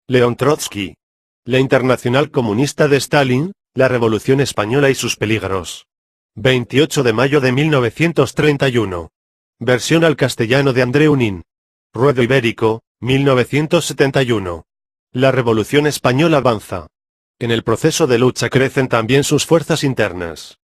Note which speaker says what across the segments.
Speaker 1: León Trotsky. La Internacional Comunista de Stalin, la Revolución Española y sus peligros. 28 de mayo de 1931. Versión al castellano de André Unín. Ruedo Ibérico, 1971. La Revolución Española avanza. En el proceso de lucha crecen también sus fuerzas internas.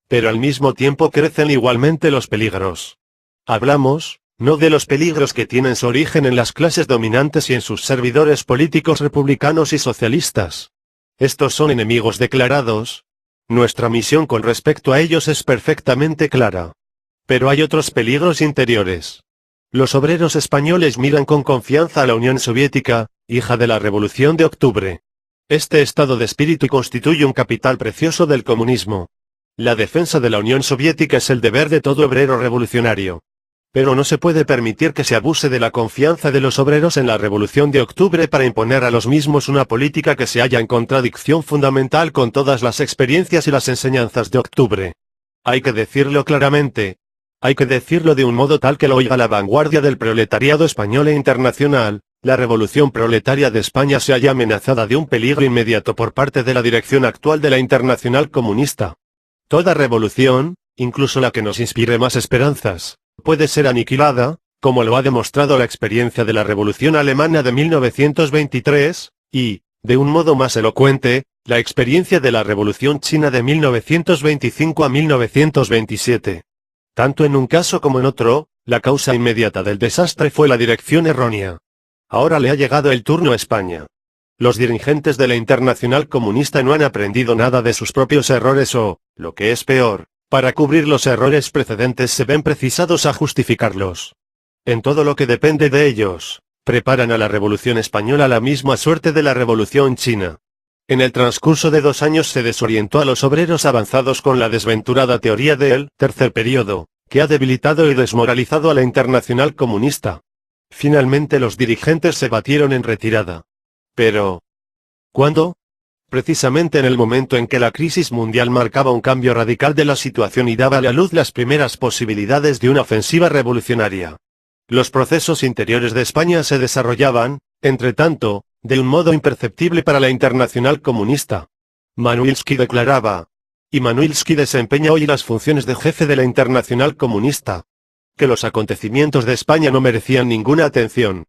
Speaker 1: Pero al mismo tiempo crecen igualmente los peligros. Hablamos, no de los peligros que tienen su origen en las clases dominantes y en sus servidores políticos republicanos y socialistas. Estos son enemigos declarados. Nuestra misión con respecto a ellos es perfectamente clara. Pero hay otros peligros interiores. Los obreros españoles miran con confianza a la Unión Soviética, hija de la Revolución de Octubre. Este estado de espíritu constituye un capital precioso del comunismo. La defensa de la Unión Soviética es el deber de todo obrero revolucionario. Pero no se puede permitir que se abuse de la confianza de los obreros en la Revolución de Octubre para imponer a los mismos una política que se halla en contradicción fundamental con todas las experiencias y las enseñanzas de Octubre. Hay que decirlo claramente. Hay que decirlo de un modo tal que lo oiga la vanguardia del proletariado español e internacional. La revolución proletaria de España se halla amenazada de un peligro inmediato por parte de la dirección actual de la Internacional Comunista. Toda revolución, incluso la que nos inspire más esperanzas, puede ser aniquilada, como lo ha demostrado la experiencia de la Revolución Alemana de 1923, y, de un modo más elocuente, la experiencia de la Revolución China de 1925 a 1927. Tanto en un caso como en otro, la causa inmediata del desastre fue la dirección errónea. Ahora le ha llegado el turno a España. Los dirigentes de la Internacional Comunista no han aprendido nada de sus propios errores o, lo que es peor, para cubrir los errores precedentes se ven precisados a justificarlos. En todo lo que depende de ellos, preparan a la Revolución Española la misma suerte de la Revolución China. En el transcurso de 2 años se desorientó a los obreros avanzados con la desventurada teoría del tercer período, que ha debilitado y desmoralizado a la Internacional Comunista. Finalmente los dirigentes se batieron en retirada. Pero, ¿cuándo? Precisamente en el momento en que la crisis mundial marcaba un cambio radical de la situación y daba a la luz las primeras posibilidades de una ofensiva revolucionaria. Los procesos interiores de España se desarrollaban, entre tanto, de un modo imperceptible para la Internacional Comunista. Manuilsky declaraba, y Manuilsky desempeña hoy las funciones de jefe de la Internacional Comunista, que los acontecimientos de España no merecían ninguna atención.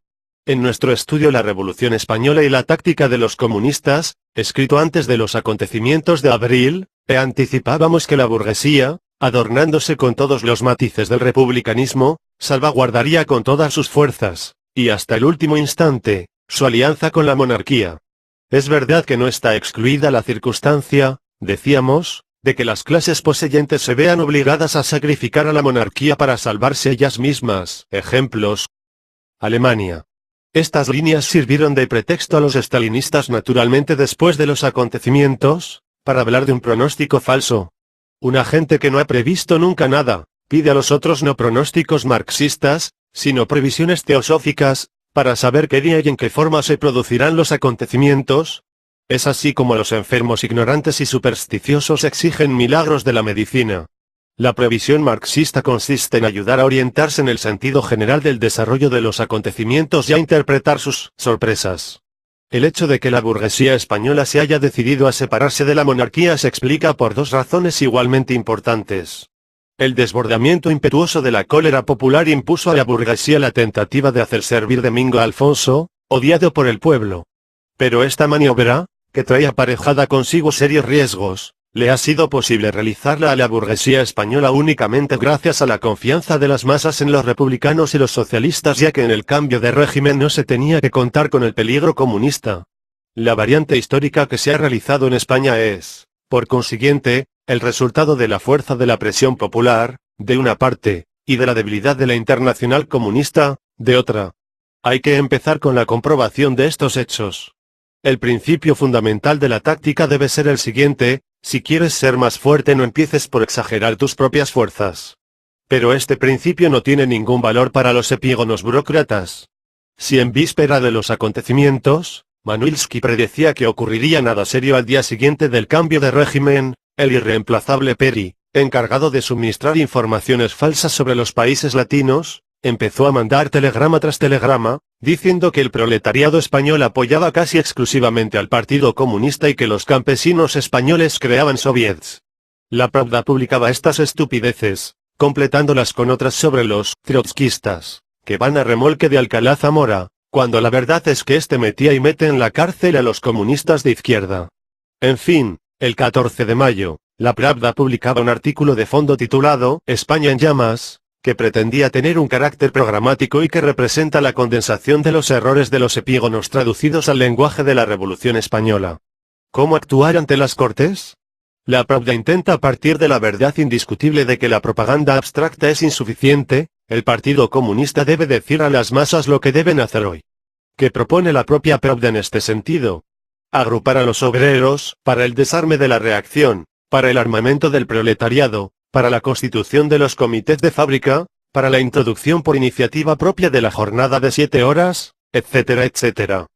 Speaker 1: En nuestro estudio La Revolución Española y la táctica de los comunistas, escrito antes de los acontecimientos de abril, anticipábamos que la burguesía, adornándose con todos los matices del republicanismo, salvaguardaría con todas sus fuerzas, y hasta el último instante, su alianza con la monarquía. Es verdad que no está excluida la circunstancia, decíamos, de que las clases poseyentes se vean obligadas a sacrificar a la monarquía para salvarse ellas mismas. Ejemplos. Alemania. Estas líneas sirvieron de pretexto a los estalinistas naturalmente después de los acontecimientos, para hablar de un pronóstico falso. Una gente que no ha previsto nunca nada, pide a los otros no pronósticos marxistas, sino previsiones teosóficas, para saber qué día y en qué forma se producirán los acontecimientos. Es así como los enfermos ignorantes y supersticiosos exigen milagros de la medicina. La previsión marxista consiste en ayudar a orientarse en el sentido general del desarrollo de los acontecimientos y a interpretar sus sorpresas. El hecho de que la burguesía española se haya decidido a separarse de la monarquía se explica por 2 razones igualmente importantes. El desbordamiento impetuoso de la cólera popular impuso a la burguesía la tentativa de hacer servir Domingo a Alfonso, odiado por el pueblo. Pero esta maniobra, que trae aparejada consigo serios riesgos, le ha sido posible realizarla a la burguesía española únicamente gracias a la confianza de las masas en los republicanos y los socialistas, ya que en el cambio de régimen no se tenía que contar con el peligro comunista. La variante histórica que se ha realizado en España es, por consiguiente, el resultado de la fuerza de la presión popular, de una parte, y de la debilidad de la Internacional Comunista, de otra. Hay que empezar con la comprobación de estos hechos. El principio fundamental de la táctica debe ser el siguiente: si quieres ser más fuerte no empieces por exagerar tus propias fuerzas. Pero este principio no tiene ningún valor para los epígonos burócratas. Si en víspera de los acontecimientos, Manuilsky predecía que ocurriría nada serio al día siguiente del cambio de régimen, el irreemplazable Peri, encargado de suministrar informaciones falsas sobre los países latinos, empezó a mandar telegrama tras telegrama, diciendo que el proletariado español apoyaba casi exclusivamente al Partido Comunista y que los campesinos españoles creaban soviets. La Pravda publicaba estas estupideces, completándolas con otras sobre los trotskistas, que van a remolque de Alcalá Zamora, cuando la verdad es que este metía y mete en la cárcel a los comunistas de izquierda. En fin, el 14 de mayo, la Pravda publicaba un artículo de fondo titulado España en llamas, que pretendía tener un carácter programático y que representa la condensación de los errores de los epígonos traducidos al lenguaje de la Revolución Española. ¿Cómo actuar ante las Cortes? La Pravda intenta partir de la verdad indiscutible de que la propaganda abstracta es insuficiente. El Partido Comunista debe decir a las masas lo que deben hacer hoy. ¿Qué propone la propia Pravda en este sentido? Agrupar a los obreros, para el desarme de la reacción, para el armamento del proletariado, para la constitución de los comités de fábrica, para la introducción por iniciativa propia de la jornada de 7 horas, etcétera, etcétera.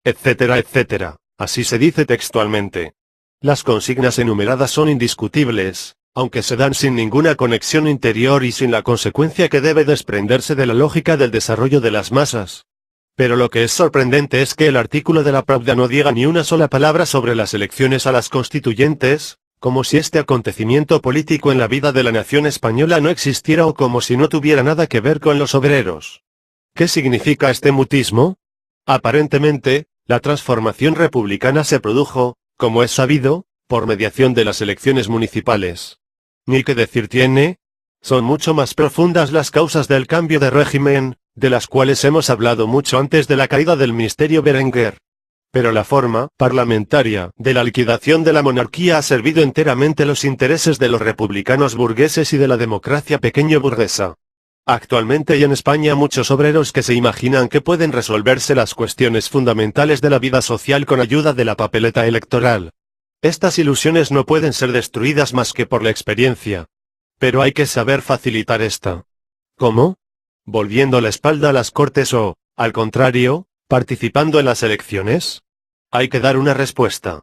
Speaker 1: Etcétera, etcétera, así se dice textualmente. Las consignas enumeradas son indiscutibles, aunque se dan sin ninguna conexión interior y sin la consecuencia que debe desprenderse de la lógica del desarrollo de las masas. Pero lo que es sorprendente es que el artículo de la Pravda no diga ni una sola palabra sobre las elecciones a las constituyentes, como si este acontecimiento político en la vida de la nación española no existiera o como si no tuviera nada que ver con los obreros. ¿Qué significa este mutismo? Aparentemente, la transformación republicana se produjo, como es sabido, por mediación de las elecciones municipales. Ni qué decir tiene. Son mucho más profundas las causas del cambio de régimen, de las cuales hemos hablado mucho antes de la caída del ministerio Berenguer. Pero la forma parlamentaria de la liquidación de la monarquía ha servido enteramente los intereses de los republicanos burgueses y de la democracia pequeño burguesa. Actualmente hay en España muchos obreros que se imaginan que pueden resolverse las cuestiones fundamentales de la vida social con ayuda de la papeleta electoral. Estas ilusiones no pueden ser destruidas más que por la experiencia. Pero hay que saber facilitar esta. ¿Cómo? ¿Volviendo la espalda a las Cortes o, al contrario, participando en las elecciones? Hay que dar una respuesta.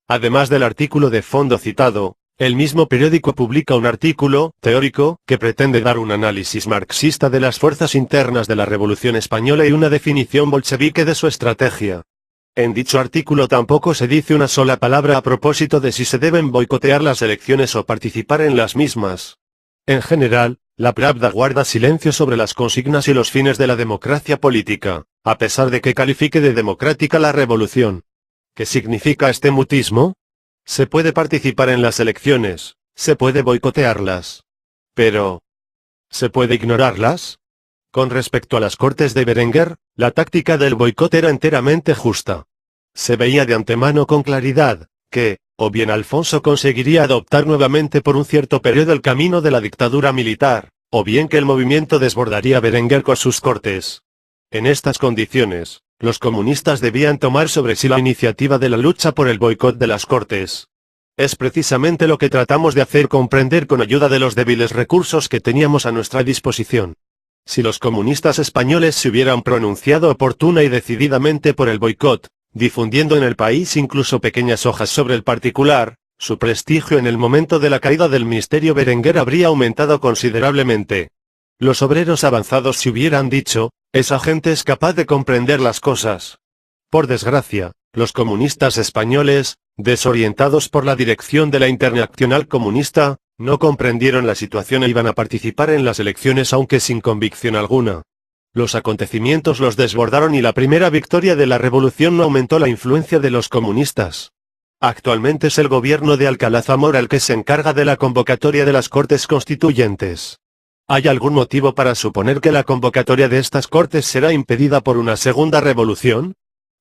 Speaker 1: Además del artículo de fondo citado, el mismo periódico publica un artículo teórico que pretende dar un análisis marxista de las fuerzas internas de la Revolución Española y una definición bolchevique de su estrategia. En dicho artículo tampoco se dice una sola palabra a propósito de si se deben boicotear las elecciones o participar en las mismas. En general, la Pravda guarda silencio sobre las consignas y los fines de la democracia política, a pesar de que califique de democrática la revolución. ¿Qué significa este mutismo? Se puede participar en las elecciones, se puede boicotearlas. Pero, ¿se puede ignorarlas? Con respecto a las Cortes de Berenguer, la táctica del boicot era enteramente justa. Se veía de antemano con claridad, que, o bien Alfonso conseguiría adoptar nuevamente por un cierto periodo el camino de la dictadura militar, o bien que el movimiento desbordaría Berenguer con sus Cortes. En estas condiciones, los comunistas debían tomar sobre sí la iniciativa de la lucha por el boicot de las Cortes. Es precisamente lo que tratamos de hacer comprender con ayuda de los débiles recursos que teníamos a nuestra disposición. Si los comunistas españoles se hubieran pronunciado oportuna y decididamente por el boicot, difundiendo en el país incluso pequeñas hojas sobre el particular, su prestigio en el momento de la caída del ministerio Berenguer habría aumentado considerablemente. Los obreros avanzados se hubieran dicho, esa gente es capaz de comprender las cosas. Por desgracia, los comunistas españoles, desorientados por la dirección de la Internacional Comunista, no comprendieron la situación e iban a participar en las elecciones aunque sin convicción alguna. Los acontecimientos los desbordaron y la primera victoria de la revolución no aumentó la influencia de los comunistas. Actualmente es el gobierno de Alcalá Zamora el que se encarga de la convocatoria de las Cortes Constituyentes. ¿Hay algún motivo para suponer que la convocatoria de estas Cortes será impedida por una segunda revolución?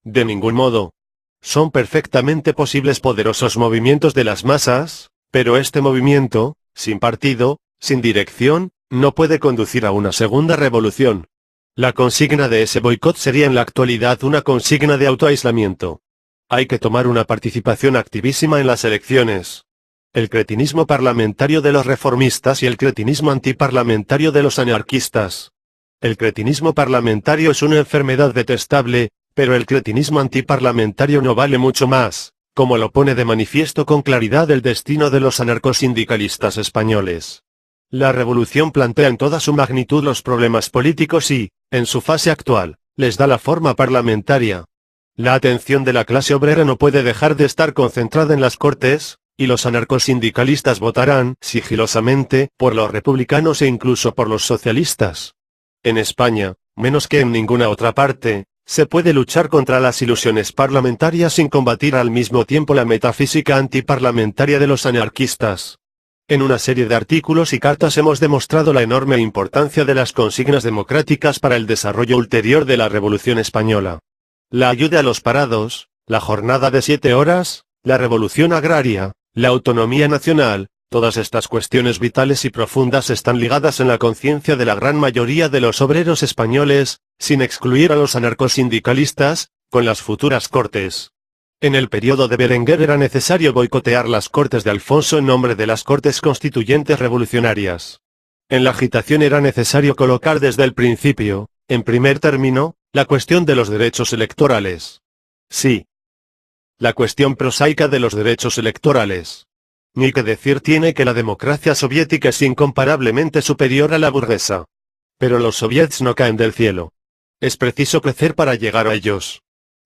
Speaker 1: De ningún modo. Son perfectamente posibles poderosos movimientos de las masas, pero este movimiento, sin partido, sin dirección, no puede conducir a una segunda revolución. La consigna de ese boicot sería en la actualidad una consigna de autoaislamiento. Hay que tomar una participación activísima en las elecciones. El cretinismo parlamentario de los reformistas y el cretinismo antiparlamentario de los anarquistas. El cretinismo parlamentario es una enfermedad detestable, pero el cretinismo antiparlamentario no vale mucho más, como lo pone de manifiesto con claridad el destino de los anarcosindicalistas españoles. La revolución plantea en toda su magnitud los problemas políticos y, en su fase actual, les da la forma parlamentaria. La atención de la clase obrera no puede dejar de estar concentrada en las Cortes, y los anarcosindicalistas votarán, sigilosamente, por los republicanos e incluso por los socialistas. En España, menos que en ninguna otra parte, se puede luchar contra las ilusiones parlamentarias sin combatir al mismo tiempo la metafísica antiparlamentaria de los anarquistas. En una serie de artículos y cartas hemos demostrado la enorme importancia de las consignas democráticas para el desarrollo ulterior de la Revolución Española. La ayuda a los parados, la jornada de 7 horas, la revolución agraria, la autonomía nacional, todas estas cuestiones vitales y profundas están ligadas en la conciencia de la gran mayoría de los obreros españoles, sin excluir a los anarcosindicalistas, con las futuras Cortes. En el periodo de Berenguer era necesario boicotear las Cortes de Alfonso en nombre de las Cortes Constituyentes Revolucionarias. En la agitación era necesario colocar desde el principio, en primer término, la cuestión de los derechos electorales. Sí. La cuestión prosaica de los derechos electorales. Ni que decir tiene que la democracia soviética es incomparablemente superior a la burguesa. Pero los soviets no caen del cielo. Es preciso crecer para llegar a ellos.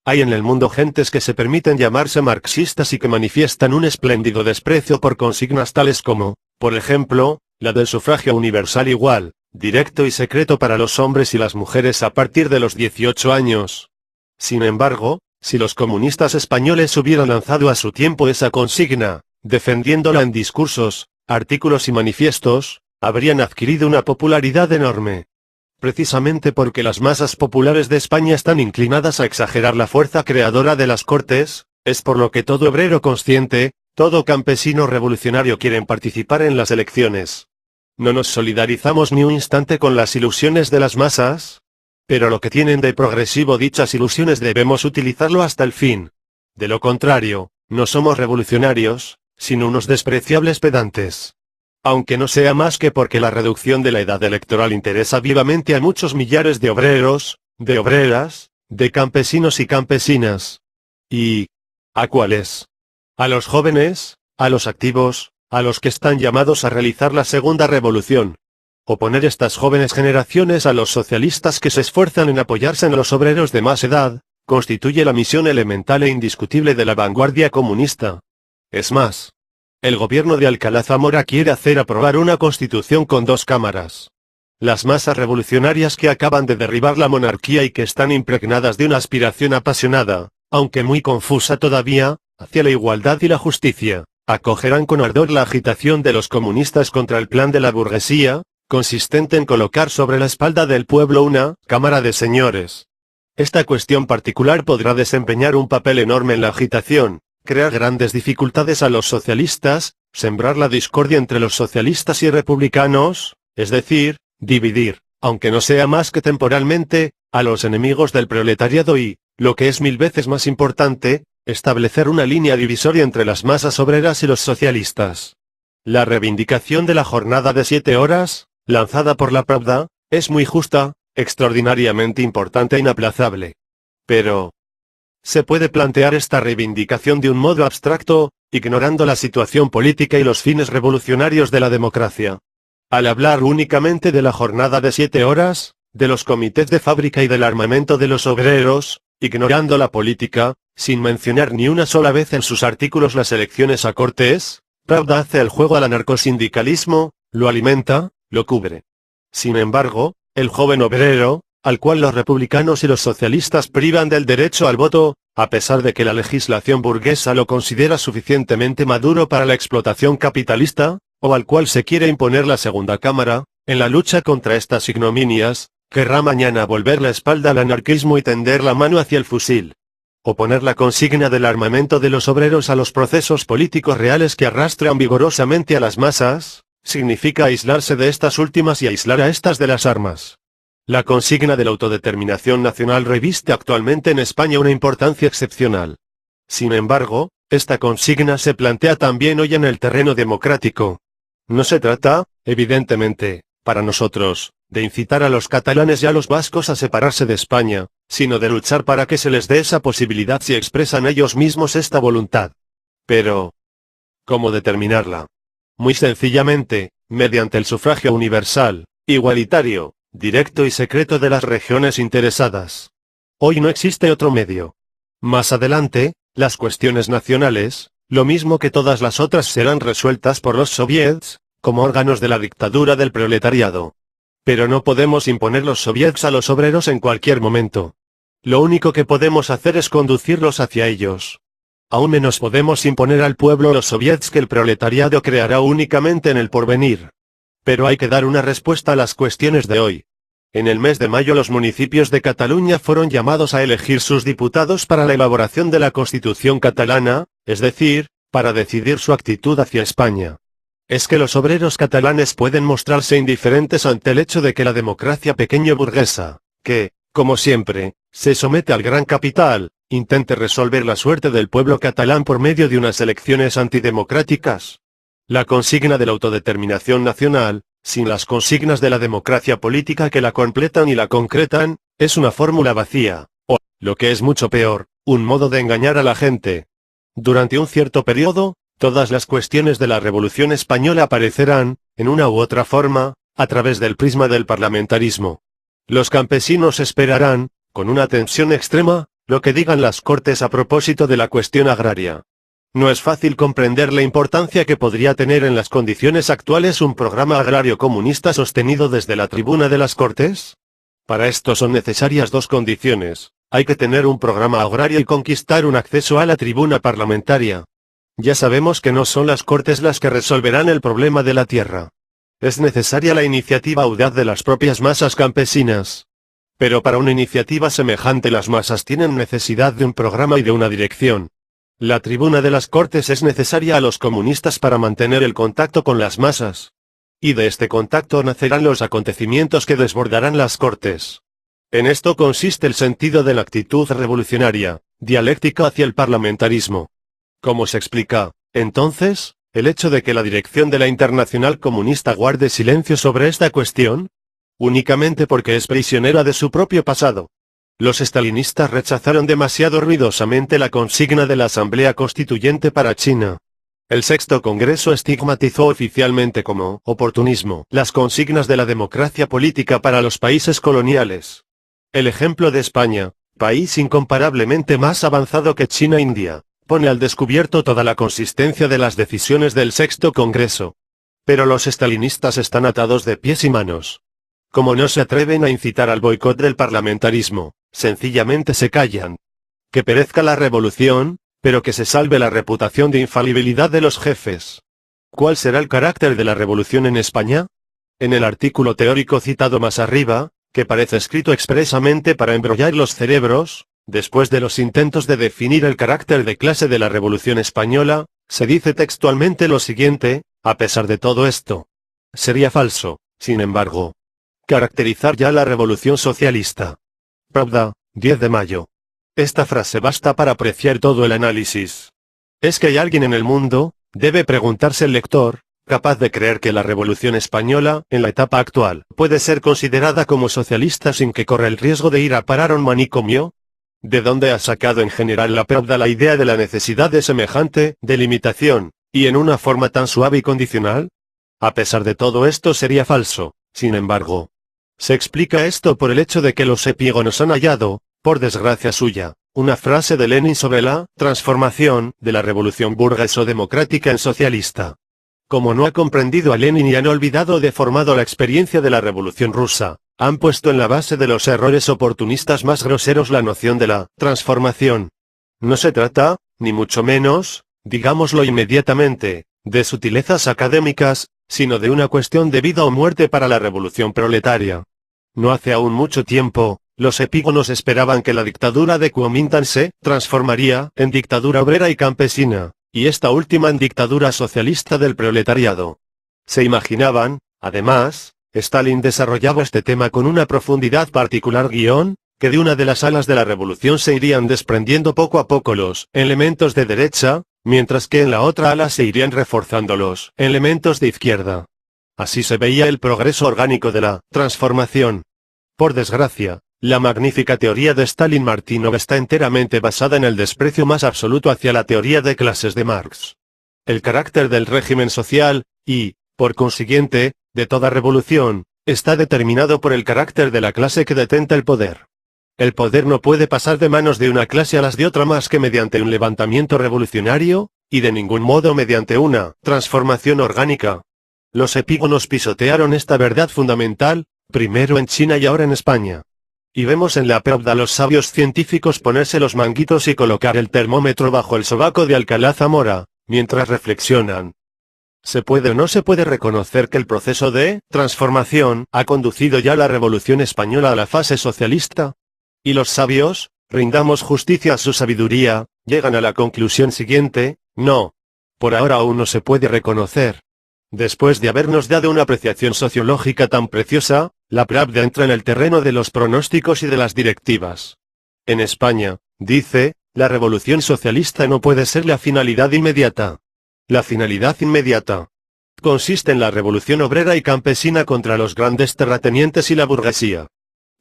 Speaker 1: Hay en el mundo gentes que se permiten llamarse marxistas y que manifiestan un espléndido desprecio por consignas tales como, por ejemplo, la del sufragio universal igual, directo y secreto para los hombres y las mujeres a partir de los 18 años. Sin embargo, si los comunistas españoles hubieran lanzado a su tiempo esa consigna, defendiéndola en discursos, artículos y manifiestos, habrían adquirido una popularidad enorme. Precisamente porque las masas populares de España están inclinadas a exagerar la fuerza creadora de las Cortes, es por lo que todo obrero consciente, todo campesino revolucionario quieren participar en las elecciones. No nos solidarizamos ni un instante con las ilusiones de las masas, pero lo que tienen de progresivo dichas ilusiones debemos utilizarlo hasta el fin. De lo contrario, no somos revolucionarios, sino unos despreciables pedantes. Aunque no sea más que porque la reducción de la edad electoral interesa vivamente a muchos millares de obreros, de obreras, de campesinos y campesinas. ¿Y a cuáles? A los jóvenes, a los activos, a los que están llamados a realizar la segunda revolución. Oponer estas jóvenes generaciones a los socialistas que se esfuerzan en apoyarse en los obreros de más edad, constituye la misión elemental e indiscutible de la vanguardia comunista. Es más, el gobierno de Alcalá Zamora quiere hacer aprobar una constitución con 2 cámaras. Las masas revolucionarias que acaban de derribar la monarquía y que están impregnadas de una aspiración apasionada, aunque muy confusa todavía, hacia la igualdad y la justicia, acogerán con ardor la agitación de los comunistas contra el plan de la burguesía, consistente en colocar sobre la espalda del pueblo una Cámara de Señores. Esta cuestión particular podrá desempeñar un papel enorme en la agitación, crear grandes dificultades a los socialistas, sembrar la discordia entre los socialistas y republicanos, es decir, dividir, aunque no sea más que temporalmente, a los enemigos del proletariado y, lo que es 1000 veces más importante, establecer una línea divisoria entre las masas obreras y los socialistas. La reivindicación de la jornada de 7 horas, lanzada por la Pravda, es muy justa, extraordinariamente importante e inaplazable. Pero ¿se puede plantear esta reivindicación de un modo abstracto, ignorando la situación política y los fines revolucionarios de la democracia? Al hablar únicamente de la jornada de 7 horas, de los comités de fábrica y del armamento de los obreros, ignorando la política, sin mencionar ni una sola vez en sus artículos las elecciones a Cortes, Pravda hace el juego al anarcosindicalismo, lo alimenta, lo cubre. Sin embargo, el joven obrero, al cual los republicanos y los socialistas privan del derecho al voto, a pesar de que la legislación burguesa lo considera suficientemente maduro para la explotación capitalista, o al cual se quiere imponer la segunda cámara, en la lucha contra estas ignominias, querrá mañana volver la espalda al anarquismo y tender la mano hacia el fusil. Oponer la consigna del armamento de los obreros a los procesos políticos reales que arrastran vigorosamente a las masas, significa aislarse de estas últimas y aislar a estas de las armas. La consigna de la autodeterminación nacional reviste actualmente en España una importancia excepcional. Sin embargo, esta consigna se plantea también hoy en el terreno democrático. No se trata, evidentemente, para nosotros, de incitar a los catalanes y a los vascos a separarse de España, sino de luchar para que se les dé esa posibilidad si expresan ellos mismos esta voluntad. Pero, ¿cómo determinarla? Muy sencillamente, mediante el sufragio universal, igualitario, directo y secreto de las regiones interesadas. Hoy no existe otro medio. Más adelante, las cuestiones nacionales, lo mismo que todas las otras, serán resueltas por los soviets, como órganos de la dictadura del proletariado. Pero no podemos imponer los soviets a los obreros en cualquier momento. Lo único que podemos hacer es conducirlos hacia ellos. Aún menos podemos imponer al pueblo los soviets que el proletariado creará únicamente en el porvenir. Pero hay que dar una respuesta a las cuestiones de hoy. En el mes de mayo los municipios de Cataluña fueron llamados a elegir sus diputados para la elaboración de la Constitución catalana, es decir, para decidir su actitud hacia España. Es que los obreros catalanes pueden mostrarse indiferentes ante el hecho de que la democracia pequeño burguesa, que, como siempre, se somete al gran capital, intente resolver la suerte del pueblo catalán por medio de unas elecciones antidemocráticas. La consigna de la autodeterminación nacional, sin las consignas de la democracia política que la completan y la concretan, es una fórmula vacía, o, lo que es mucho peor, un modo de engañar a la gente. Durante un cierto periodo, todas las cuestiones de la Revolución Española aparecerán, en una u otra forma, a través del prisma del parlamentarismo. Los campesinos esperarán, con una tensión extrema, lo que digan las Cortes a propósito de la cuestión agraria. No es fácil comprender la importancia que podría tener en las condiciones actuales un programa agrario comunista sostenido desde la tribuna de las Cortes. Para esto son necesarias dos condiciones: hay que tener un programa agrario y conquistar un acceso a la tribuna parlamentaria. Ya sabemos que no son las Cortes las que resolverán el problema de la tierra. Es necesaria la iniciativa audaz de las propias masas campesinas. Pero para una iniciativa semejante las masas tienen necesidad de un programa y de una dirección. La tribuna de las Cortes es necesaria a los comunistas para mantener el contacto con las masas. Y de este contacto nacerán los acontecimientos que desbordarán las Cortes. En esto consiste el sentido de la actitud revolucionaria, dialéctica hacia el parlamentarismo. ¿Cómo se explica, entonces, el hecho de que la dirección de la Internacional Comunista guarde silencio sobre esta cuestión? Únicamente porque es prisionera de su propio pasado. Los estalinistas rechazaron demasiado ruidosamente la consigna de la Asamblea Constituyente para China. El sexto Congreso estigmatizó oficialmente como oportunismo las consignas de la democracia política para los países coloniales. El ejemplo de España, país incomparablemente más avanzado que China e India, pone al descubierto toda la consistencia de las decisiones del sexto Congreso. Pero los estalinistas están atados de pies y manos. Como no se atreven a incitar al boicot del parlamentarismo, sencillamente se callan. Que perezca la revolución, pero que se salve la reputación de infalibilidad de los jefes. ¿Cuál será el carácter de la revolución en España? En el artículo teórico citado más arriba, que parece escrito expresamente para embrollar los cerebros, después de los intentos de definir el carácter de clase de la revolución española, se dice textualmente lo siguiente: a pesar de todo esto, sería falso, sin embargo, caracterizar ya la revolución socialista. Pravda, 10 de mayo. Esta frase basta para apreciar todo el análisis. ¿Es que hay alguien en el mundo, debe preguntarse el lector, capaz de creer que la revolución española, en la etapa actual, puede ser considerada como socialista sin que corra el riesgo de ir a parar a un manicomio? ¿De dónde ha sacado en general la Pravda la idea de la necesidad de semejante delimitación, y en una forma tan suave y condicional? A pesar de todo esto sería falso, sin embargo. Se explica esto por el hecho de que los epígonos han hallado, por desgracia suya, una frase de Lenin sobre la transformación de la revolución burgueso-democrática en socialista. Como no ha comprendido a Lenin y han olvidado o deformado la experiencia de la revolución rusa, han puesto en la base de los errores oportunistas más groseros la noción de la transformación. No se trata, ni mucho menos, digámoslo inmediatamente, de sutilezas académicas, sino de una cuestión de vida o muerte para la revolución proletaria. No hace aún mucho tiempo, los epígonos esperaban que la dictadura de Kuomintang se transformaría en dictadura obrera y campesina, y esta última en dictadura socialista del proletariado. Se imaginaban, además, Stalin desarrollaba este tema con una profundidad particular que de una de las alas de la revolución se irían desprendiendo poco a poco los elementos de derecha, mientras que en la otra ala se irían reforzando los elementos de izquierda. Así se veía el progreso orgánico de la transformación. Por desgracia, la magnífica teoría de Stalin-Martínov está enteramente basada en el desprecio más absoluto hacia la teoría de clases de Marx. El carácter del régimen social, y, por consiguiente, de toda revolución, está determinado por el carácter de la clase que detenta el poder. El poder no puede pasar de manos de una clase a las de otra más que mediante un levantamiento revolucionario, y de ningún modo mediante una transformación orgánica. Los epígonos pisotearon esta verdad fundamental, primero en China y ahora en España. Y vemos en la Pravda a los sabios científicos ponerse los manguitos y colocar el termómetro bajo el sobaco de Alcalá Zamora, mientras reflexionan. ¿Se puede o no se puede reconocer que el proceso de transformación ha conducido ya la Revolución Española a la fase socialista? Y los sabios, rindamos justicia a su sabiduría, llegan a la conclusión siguiente: no. Por ahora aún no se puede reconocer. Después de habernos dado una apreciación sociológica tan preciosa, la Pravda entra en el terreno de los pronósticos y de las directivas. En España, dice, la revolución socialista no puede ser la finalidad inmediata. La finalidad inmediata consiste en la revolución obrera y campesina contra los grandes terratenientes y la burguesía.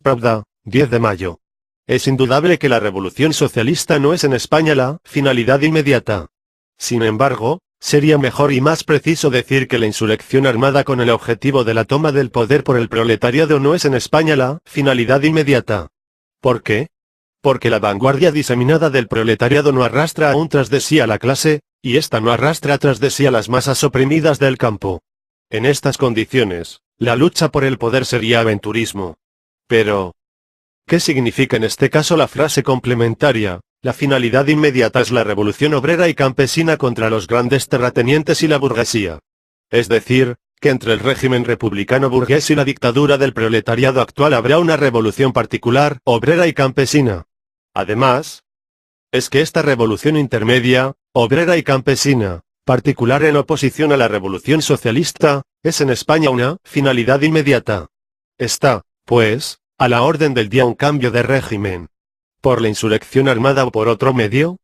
Speaker 1: Pravda, 10 de mayo. Es indudable que la revolución socialista no es en España la finalidad inmediata. Sin embargo, sería mejor y más preciso decir que la insurrección armada con el objetivo de la toma del poder por el proletariado no es en España la finalidad inmediata. ¿Por qué? Porque la vanguardia diseminada del proletariado no arrastra aún tras de sí a la clase, y ésta no arrastra tras de sí a las masas oprimidas del campo. En estas condiciones, la lucha por el poder sería aventurismo. Pero, ¿qué significa en este caso la frase complementaria? La finalidad inmediata es la revolución obrera y campesina contra los grandes terratenientes y la burguesía. Es decir, que entre el régimen republicano burgués y la dictadura del proletariado actual habrá una revolución particular, obrera y campesina. Además, es que esta revolución intermedia, obrera y campesina, particular en oposición a la revolución socialista, es en España una finalidad inmediata. Está, pues, a la orden del día un cambio de régimen. ¿Por la insurrección armada o por otro medio?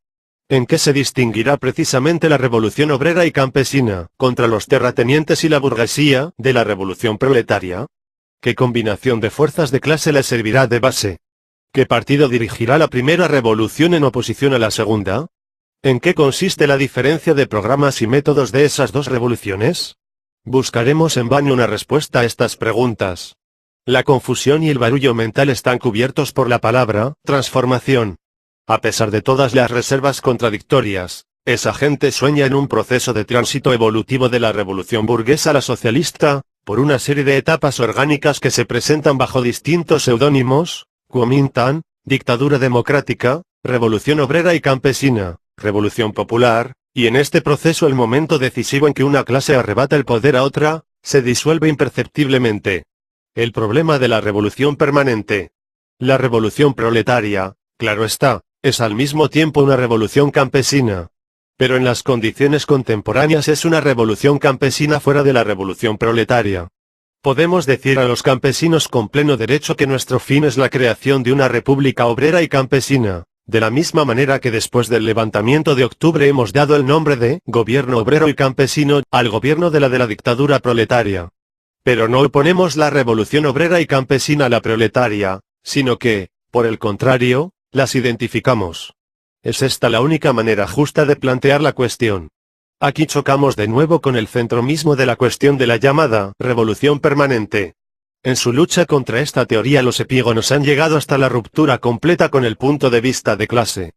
Speaker 1: ¿En qué se distinguirá precisamente la revolución obrera y campesina, contra los terratenientes y la burguesía, de la revolución proletaria? ¿Qué combinación de fuerzas de clase le servirá de base? ¿Qué partido dirigirá la primera revolución en oposición a la segunda? ¿En qué consiste la diferencia de programas y métodos de esas dos revoluciones? Buscaremos en vano una respuesta a estas preguntas. La confusión y el barullo mental están cubiertos por la palabra transformación. A pesar de todas las reservas contradictorias, esa gente sueña en un proceso de tránsito evolutivo de la revolución burguesa a la socialista, por una serie de etapas orgánicas que se presentan bajo distintos seudónimos: Kuomintang, dictadura democrática, revolución obrera y campesina, revolución popular, y en este proceso el momento decisivo en que una clase arrebata el poder a otra, se disuelve imperceptiblemente. El problema de la revolución permanente. La revolución proletaria, claro está, es al mismo tiempo una revolución campesina. Pero en las condiciones contemporáneas es una revolución campesina fuera de la revolución proletaria. Podemos decir a los campesinos con pleno derecho que nuestro fin es la creación de una república obrera y campesina, de la misma manera que después del levantamiento de octubre hemos dado el nombre de gobierno obrero y campesino al gobierno de la dictadura proletaria. Pero no oponemos la revolución obrera y campesina a la proletaria, sino que, por el contrario, las identificamos. Es esta la única manera justa de plantear la cuestión. Aquí chocamos de nuevo con el centro mismo de la cuestión de la llamada revolución permanente. En su lucha contra esta teoría los epígonos han llegado hasta la ruptura completa con el punto de vista de clase.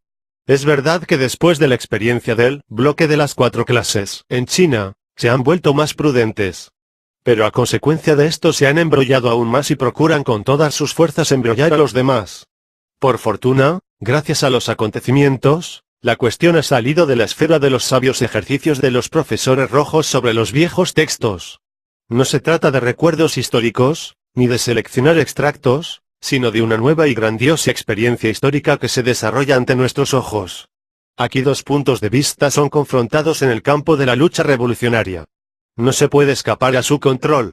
Speaker 1: Es verdad que después de la experiencia del bloque de las 4 clases en China, se han vuelto más prudentes. Pero a consecuencia de esto se han embrollado aún más y procuran con todas sus fuerzas embrollar a los demás. Por fortuna, gracias a los acontecimientos, la cuestión ha salido de la esfera de los sabios ejercicios de los profesores rojos sobre los viejos textos. No se trata de recuerdos históricos, ni de seleccionar extractos, sino de una nueva y grandiosa experiencia histórica que se desarrolla ante nuestros ojos. Aquí dos puntos de vista son confrontados en el campo de la lucha revolucionaria. No se puede escapar a su control.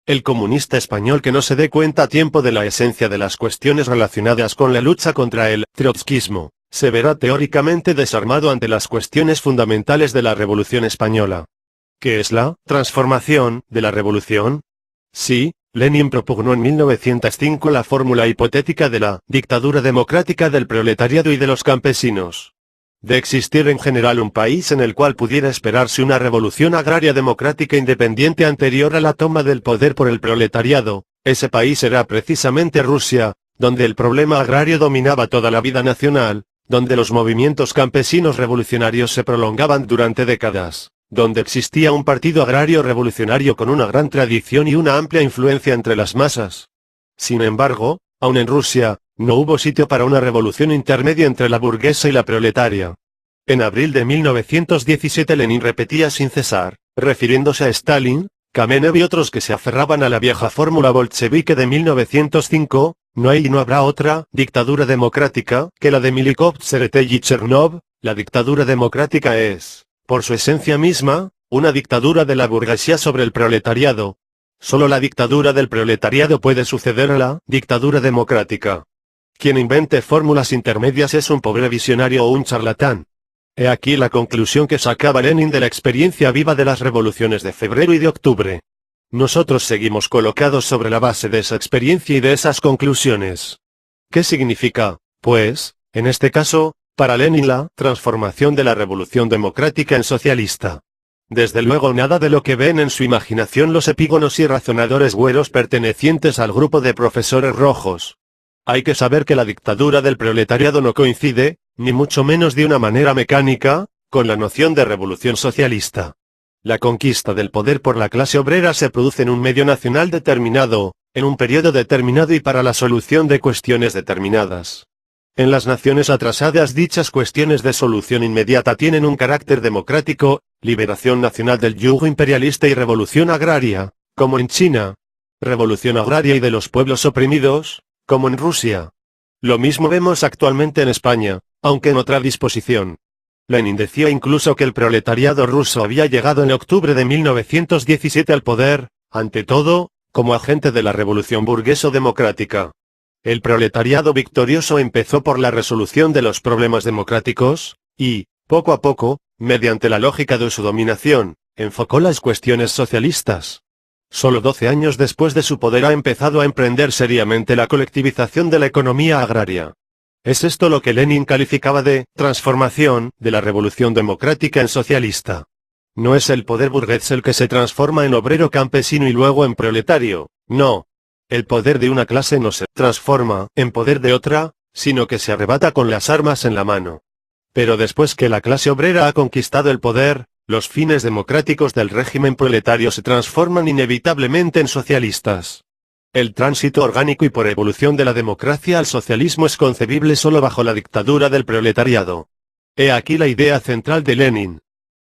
Speaker 1: El comunista español que no se dé cuenta a tiempo de la esencia de las cuestiones relacionadas con la lucha contra el trotskismo, se verá teóricamente desarmado ante las cuestiones fundamentales de la Revolución Española. ¿Qué es la transformación de la revolución? Sí, Lenin propugnó en 1905 la fórmula hipotética de la dictadura democrática del proletariado y de los campesinos. De existir en general un país en el cual pudiera esperarse una revolución agraria democrática independiente anterior a la toma del poder por el proletariado, ese país era precisamente Rusia, donde el problema agrario dominaba toda la vida nacional, donde los movimientos campesinos revolucionarios se prolongaban durante décadas, donde existía un partido agrario revolucionario con una gran tradición y una amplia influencia entre las masas. Sin embargo, aun en Rusia, no hubo sitio para una revolución intermedia entre la burguesa y la proletaria. En abril de 1917 Lenin repetía sin cesar, refiriéndose a Stalin, Kamenev y otros que se aferraban a la vieja fórmula bolchevique de 1905, no hay y no habrá otra dictadura democrática que la de Milikov, Tsereteli y Chernov. La dictadura democrática es, por su esencia misma, una dictadura de la burguesía sobre el proletariado. Solo la dictadura del proletariado puede suceder a la dictadura democrática. Quien invente fórmulas intermedias es un pobre visionario o un charlatán. He aquí la conclusión que sacaba Lenin de la experiencia viva de las revoluciones de febrero y de octubre. Nosotros seguimos colocados sobre la base de esa experiencia y de esas conclusiones. ¿Qué significa, pues, en este caso, para Lenin la transformación de la revolución democrática en socialista? Desde luego nada de lo que ven en su imaginación los epígonos y razonadores güeros pertenecientes al grupo de profesores rojos. Hay que saber que la dictadura del proletariado no coincide, ni mucho menos de una manera mecánica, con la noción de revolución socialista. La conquista del poder por la clase obrera se produce en un medio nacional determinado, en un periodo determinado y para la solución de cuestiones determinadas. En las naciones atrasadas dichas cuestiones de solución inmediata tienen un carácter democrático, liberación nacional del yugo imperialista y revolución agraria, como en China. Revolución agraria y de los pueblos oprimidos, como en Rusia. Lo mismo vemos actualmente en España, aunque en otra disposición. Lenin decía incluso que el proletariado ruso había llegado en octubre de 1917 al poder, ante todo, como agente de la revolución burgueso-democrática. El proletariado victorioso empezó por la resolución de los problemas democráticos, y, poco a poco, mediante la lógica de su dominación, enfocó las cuestiones socialistas. Solo 12 años después de su poder ha empezado a emprender seriamente la colectivización de la economía agraria. Es esto lo que Lenin calificaba de transformación de la revolución democrática en socialista. No es el poder burgués el que se transforma en obrero campesino y luego en proletario, no. El poder de una clase no se transforma en poder de otra, sino que se arrebata con las armas en la mano. Pero después que la clase obrera ha conquistado el poder, los fines democráticos del régimen proletario se transforman inevitablemente en socialistas. El tránsito orgánico y por evolución de la democracia al socialismo es concebible solo bajo la dictadura del proletariado. He aquí la idea central de Lenin.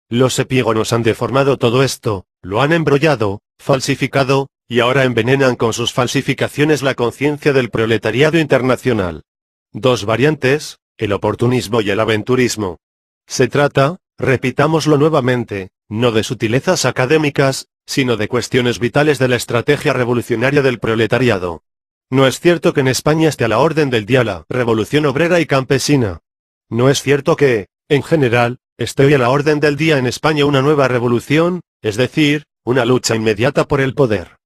Speaker 1: Los epígonos han deformado todo esto, lo han embrollado, falsificado, y ahora envenenan con sus falsificaciones la conciencia del proletariado internacional. Dos variantes, el oportunismo y el aventurismo. Se trata, repitámoslo nuevamente, no de sutilezas académicas, sino de cuestiones vitales de la estrategia revolucionaria del proletariado. No es cierto que en España esté a la orden del día la revolución obrera y campesina. No es cierto que, en general, esté hoy a la orden del día en España una nueva revolución, es decir, una lucha inmediata por el poder.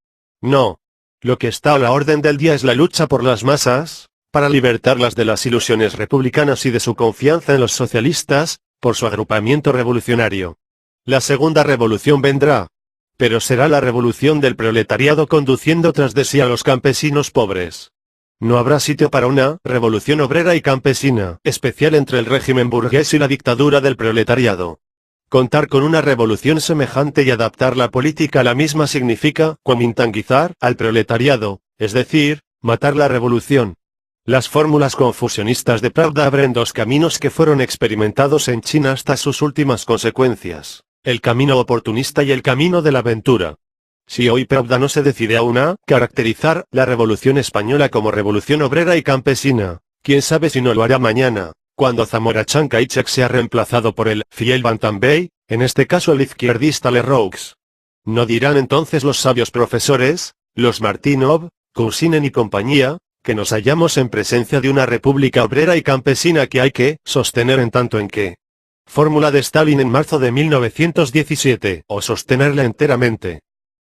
Speaker 1: No. Lo que está a la orden del día es la lucha por las masas, para libertarlas de las ilusiones republicanas y de su confianza en los socialistas, por su agrupamiento revolucionario. La segunda revolución vendrá. Pero será la revolución del proletariado conduciendo tras de sí a los campesinos pobres. No habrá sitio para una revolución obrera y campesina, especial entre el régimen burgués y la dictadura del proletariado. Contar con una revolución semejante y adaptar la política a la misma significa kuomintangizar al proletariado, es decir, matar la revolución. Las fórmulas confusionistas de Pravda abren dos caminos que fueron experimentados en China hasta sus últimas consecuencias. El camino oportunista y el camino de la aventura. Si hoy Pravda no se decide aún a caracterizar la revolución española como revolución obrera y campesina, quién sabe si no lo hará mañana, cuando Zamora Chiang-Kai-shek sea reemplazado por el fiel Bantam-Bey, en este caso el izquierdista Leroux. ¿No dirán entonces los sabios profesores, los Martínov, Kursinen y compañía, que nos hallamos en presencia de una república obrera y campesina que hay que sostener en tanto en que fórmula de Stalin en marzo de 1917, o sostenerla enteramente?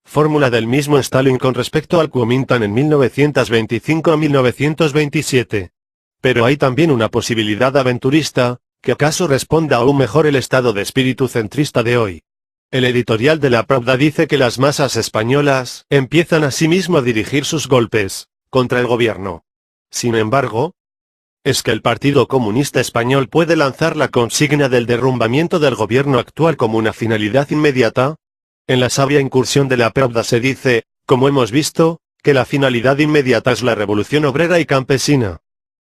Speaker 1: Fórmula del mismo Stalin con respecto al Kuomintang en 1925 a 1927. Pero hay también una posibilidad aventurista, que acaso responda aún mejor el estado de espíritu centrista de hoy. El editorial de la Pravda dice que las masas españolas empiezan asimismo a dirigir sus golpes contra el gobierno. Sin embargo, es que el Partido Comunista Español puede lanzar la consigna del derrumbamiento del gobierno actual como una finalidad inmediata. En la sabia incursión de la Pravda se dice, como hemos visto, que la finalidad inmediata es la revolución obrera y campesina.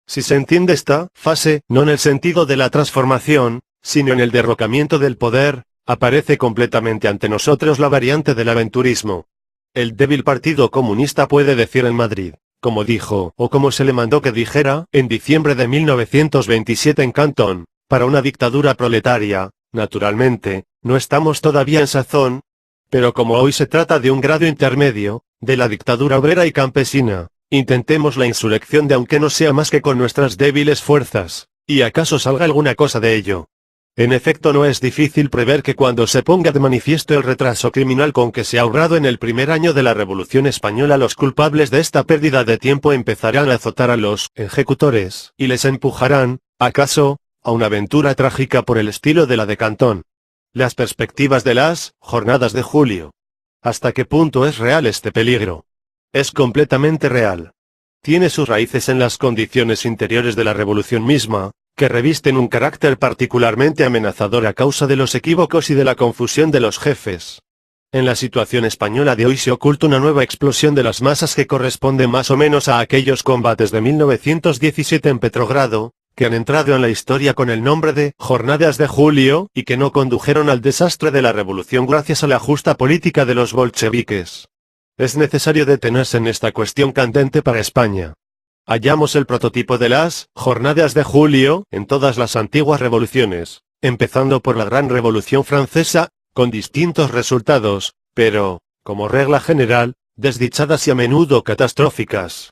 Speaker 1: Si se entiende esta fase, no en el sentido de la transformación, sino en el derrocamiento del poder, aparece completamente ante nosotros la variante del aventurismo. El débil Partido Comunista puede decir en Madrid, como dijo, o como se le mandó que dijera, en diciembre de 1927 en Cantón, para una dictadura proletaria, naturalmente, no estamos todavía en sazón, pero como hoy se trata de un grado intermedio, de la dictadura obrera y campesina, intentemos la insurrección de aunque no sea más que con nuestras débiles fuerzas, y acaso salga alguna cosa de ello. En efecto, no es difícil prever que cuando se ponga de manifiesto el retraso criminal con que se ha obrado en el primer año de la Revolución Española, los culpables de esta pérdida de tiempo empezarán a azotar a los ejecutores, y les empujarán, acaso, a una aventura trágica por el estilo de la de Cantón. Las perspectivas de las jornadas de julio. ¿Hasta qué punto es real este peligro? Es completamente real. Tiene sus raíces en las condiciones interiores de la revolución misma, que revisten un carácter particularmente amenazador a causa de los equívocos y de la confusión de los jefes. En la situación española de hoy se oculta una nueva explosión de las masas que corresponde más o menos a aquellos combates de 1917 en Petrogrado, que han entrado en la historia con el nombre de Jornadas de Julio, y que no condujeron al desastre de la revolución gracias a la justa política de los bolcheviques. Es necesario detenerse en esta cuestión candente para España. Hallamos el prototipo de las Jornadas de Julio en todas las antiguas revoluciones, empezando por la Gran Revolución Francesa, con distintos resultados, pero, como regla general, desdichadas y a menudo catastróficas.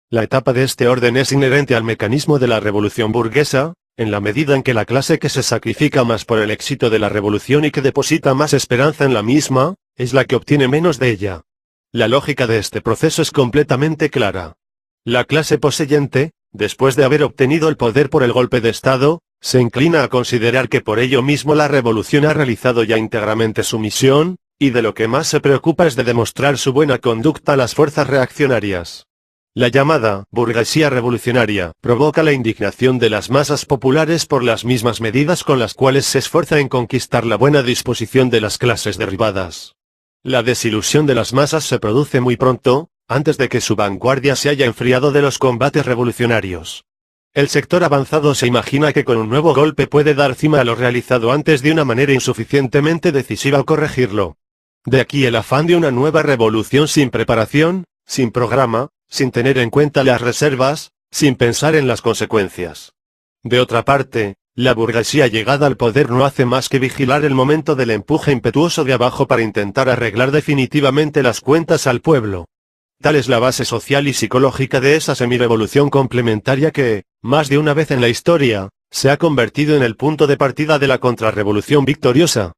Speaker 1: La etapa de este orden es inherente al mecanismo de la revolución burguesa, en la medida en que la clase que se sacrifica más por el éxito de la revolución y que deposita más esperanza en la misma, es la que obtiene menos de ella. La lógica de este proceso es completamente clara. La clase poseyente, después de haber obtenido el poder por el golpe de Estado, se inclina a considerar que por ello mismo la revolución ha realizado ya íntegramente su misión, y de lo que más se preocupa es de demostrar su buena conducta a las fuerzas reaccionarias. La llamada burguesía revolucionaria provoca la indignación de las masas populares por las mismas medidas con las cuales se esfuerza en conquistar la buena disposición de las clases derribadas. La desilusión de las masas se produce muy pronto, antes de que su vanguardia se haya enfriado de los combates revolucionarios. El sector avanzado se imagina que con un nuevo golpe puede dar cima a lo realizado antes de una manera insuficientemente decisiva o corregirlo. De aquí el afán de una nueva revolución sin preparación, sin programa, sin tener en cuenta las reservas, sin pensar en las consecuencias. De otra parte, la burguesía llegada al poder no hace más que vigilar el momento del empuje impetuoso de abajo para intentar arreglar definitivamente las cuentas al pueblo. Tal es la base social y psicológica de esa semirevolución complementaria que, más de una vez en la historia, se ha convertido en el punto de partida de la contrarrevolución victoriosa.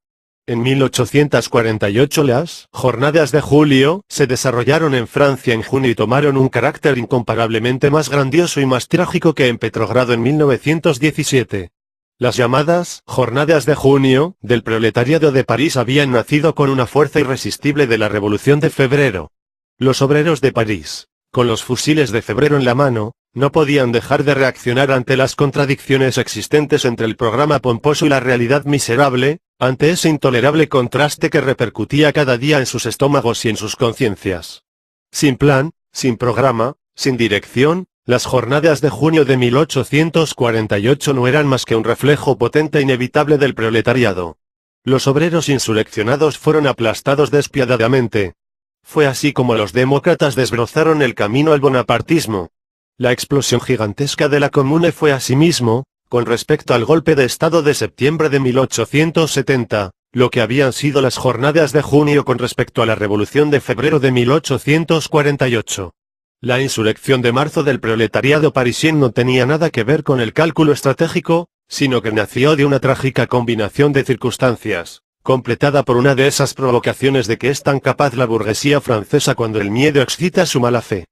Speaker 1: En 1848 las Jornadas de Julio se desarrollaron en Francia en junio y tomaron un carácter incomparablemente más grandioso y más trágico que en Petrogrado en 1917. Las llamadas Jornadas de Junio del proletariado de París habían nacido con una fuerza irresistible de la Revolución de Febrero. Los obreros de París, con los fusiles de febrero en la mano, no podían dejar de reaccionar ante las contradicciones existentes entre el programa pomposo y la realidad miserable, ante ese intolerable contraste que repercutía cada día en sus estómagos y en sus conciencias. Sin plan, sin programa, sin dirección, las Jornadas de junio de 1848 no eran más que un reflejo potente e inevitable del proletariado. Los obreros insurreccionados fueron aplastados despiadadamente. Fue así como los demócratas desbrozaron el camino al bonapartismo. La explosión gigantesca de la Comune fue asimismo, con respecto al golpe de Estado de septiembre de 1870, lo que habían sido las Jornadas de junio con respecto a la Revolución de febrero de 1848. La insurrección de marzo del proletariado parisien no tenía nada que ver con el cálculo estratégico, sino que nació de una trágica combinación de circunstancias, completada por una de esas provocaciones de que es tan capaz la burguesía francesa cuando el miedo excita su mala fe.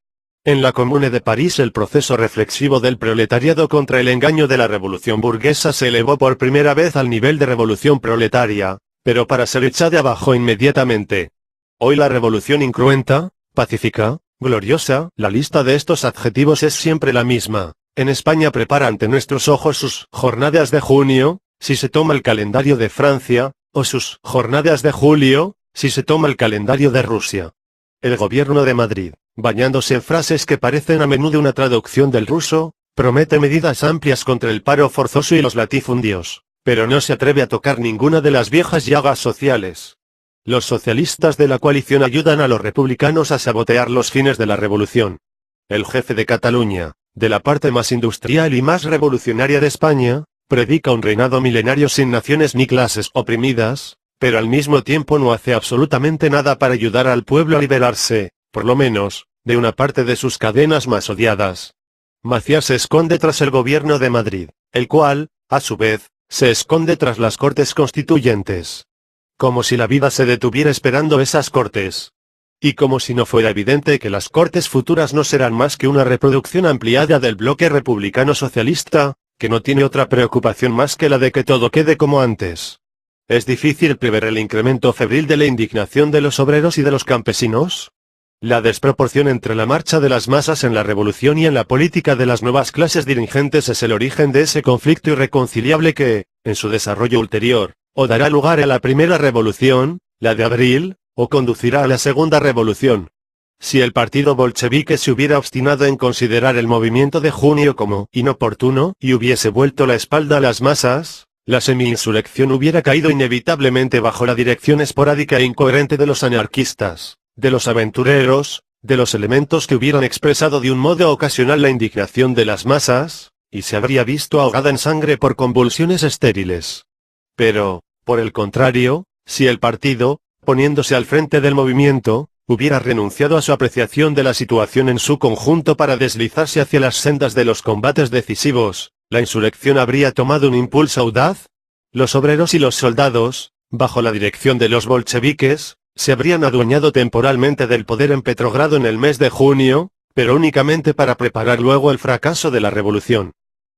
Speaker 1: En la Comune de París el proceso reflexivo del proletariado contra el engaño de la revolución burguesa se elevó por primera vez al nivel de revolución proletaria, pero para ser echada abajo inmediatamente. Hoy la revolución incruenta, pacífica, gloriosa. La lista de estos adjetivos es siempre la misma. En España prepara ante nuestros ojos sus jornadas de junio, si se toma el calendario de Francia, o sus jornadas de julio, si se toma el calendario de Rusia. El gobierno de Madrid, bañándose en frases que parecen a menudo una traducción del ruso, promete medidas amplias contra el paro forzoso y los latifundios, pero no se atreve a tocar ninguna de las viejas llagas sociales. Los socialistas de la coalición ayudan a los republicanos a sabotear los fines de la revolución. El jefe de Cataluña, de la parte más industrial y más revolucionaria de España, predica un reinado milenario sin naciones ni clases oprimidas, pero al mismo tiempo no hace absolutamente nada para ayudar al pueblo a liberarse, por lo menos, de una parte de sus cadenas más odiadas. Macías se esconde tras el gobierno de Madrid, el cual, a su vez, se esconde tras las Cortes Constituyentes. Como si la vida se detuviera esperando esas Cortes. Y como si no fuera evidente que las Cortes futuras no serán más que una reproducción ampliada del bloque republicano socialista, que no tiene otra preocupación más que la de que todo quede como antes. ¿Es difícil prever el incremento febril de la indignación de los obreros y de los campesinos? La desproporción entre la marcha de las masas en la revolución y en la política de las nuevas clases dirigentes es el origen de ese conflicto irreconciliable que, en su desarrollo ulterior, o dará lugar a la primera revolución, la de abril, o conducirá a la segunda revolución. Si el partido bolchevique se hubiera obstinado en considerar el movimiento de junio como inoportuno y hubiese vuelto la espalda a las masas, la semi-insurrección hubiera caído inevitablemente bajo la dirección esporádica e incoherente de los anarquistas, de los aventureros, de los elementos que hubieran expresado de un modo ocasional la indignación de las masas, y se habría visto ahogada en sangre por convulsiones estériles. Pero, por el contrario, si el partido, poniéndose al frente del movimiento, hubiera renunciado a su apreciación de la situación en su conjunto para deslizarse hacia las sendas de los combates decisivos, la insurrección habría tomado un impulso audaz. Los obreros y los soldados, bajo la dirección de los bolcheviques, se habrían adueñado temporalmente del poder en Petrogrado en el mes de junio, pero únicamente para preparar luego el fracaso de la revolución.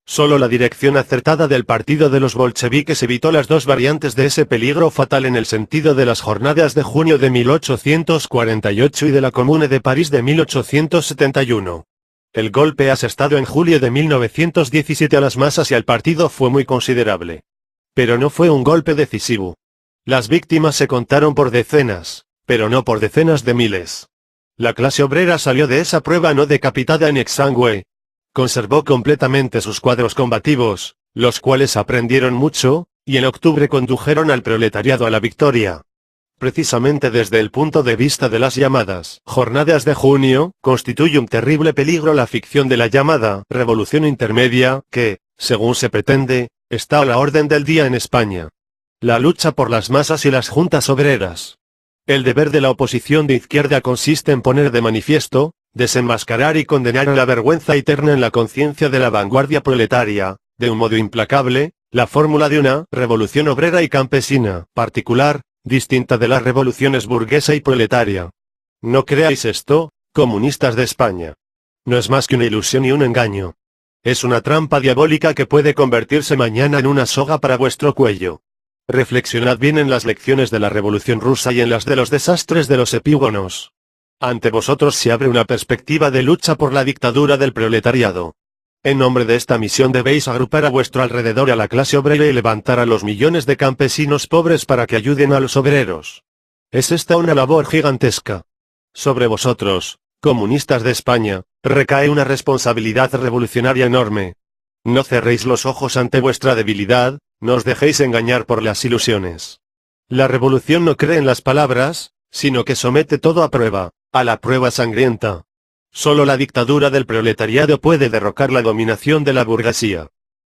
Speaker 1: Solo la dirección acertada del partido de los bolcheviques evitó las dos variantes de ese peligro fatal en el sentido de las jornadas de junio de 1848 y de la Comune de París de 1871. El golpe asestado en julio de 1917 a las masas y al partido fue muy considerable. Pero no fue un golpe decisivo. Las víctimas se contaron por decenas, pero no por decenas de miles. La clase obrera salió de esa prueba no decapitada ni exangüe. Conservó completamente sus cuadros combativos, los cuales aprendieron mucho, y en octubre condujeron al proletariado a la victoria. Precisamente desde el punto de vista de las llamadas jornadas de junio, constituye un terrible peligro la ficción de la llamada revolución intermedia, que, según se pretende, está a la orden del día en España. La lucha por las masas y las juntas obreras. El deber de la oposición de izquierda consiste en poner de manifiesto, desenmascarar y condenar a la vergüenza eterna en la conciencia de la vanguardia proletaria, de un modo implacable, la fórmula de una revolución obrera y campesina, particular, distinta de las revoluciones burguesa y proletaria. No creáis esto, comunistas de España. No es más que una ilusión y un engaño. Es una trampa diabólica que puede convertirse mañana en una soga para vuestro cuello. Reflexionad bien en las lecciones de la Revolución Rusa y en las de los desastres de los epígonos. Ante vosotros se abre una perspectiva de lucha por la dictadura del proletariado. En nombre de esta misión debéis agrupar a vuestro alrededor a la clase obrera y levantar a los millones de campesinos pobres para que ayuden a los obreros. Es esta una labor gigantesca. Sobre vosotros, comunistas de España, recae una responsabilidad revolucionaria enorme. No cerréis los ojos ante vuestra debilidad, no os dejéis engañar por las ilusiones. La revolución no cree en las palabras, sino que somete todo a prueba, a la prueba sangrienta. Solo la dictadura del proletariado puede derrocar la dominación de la burguesía.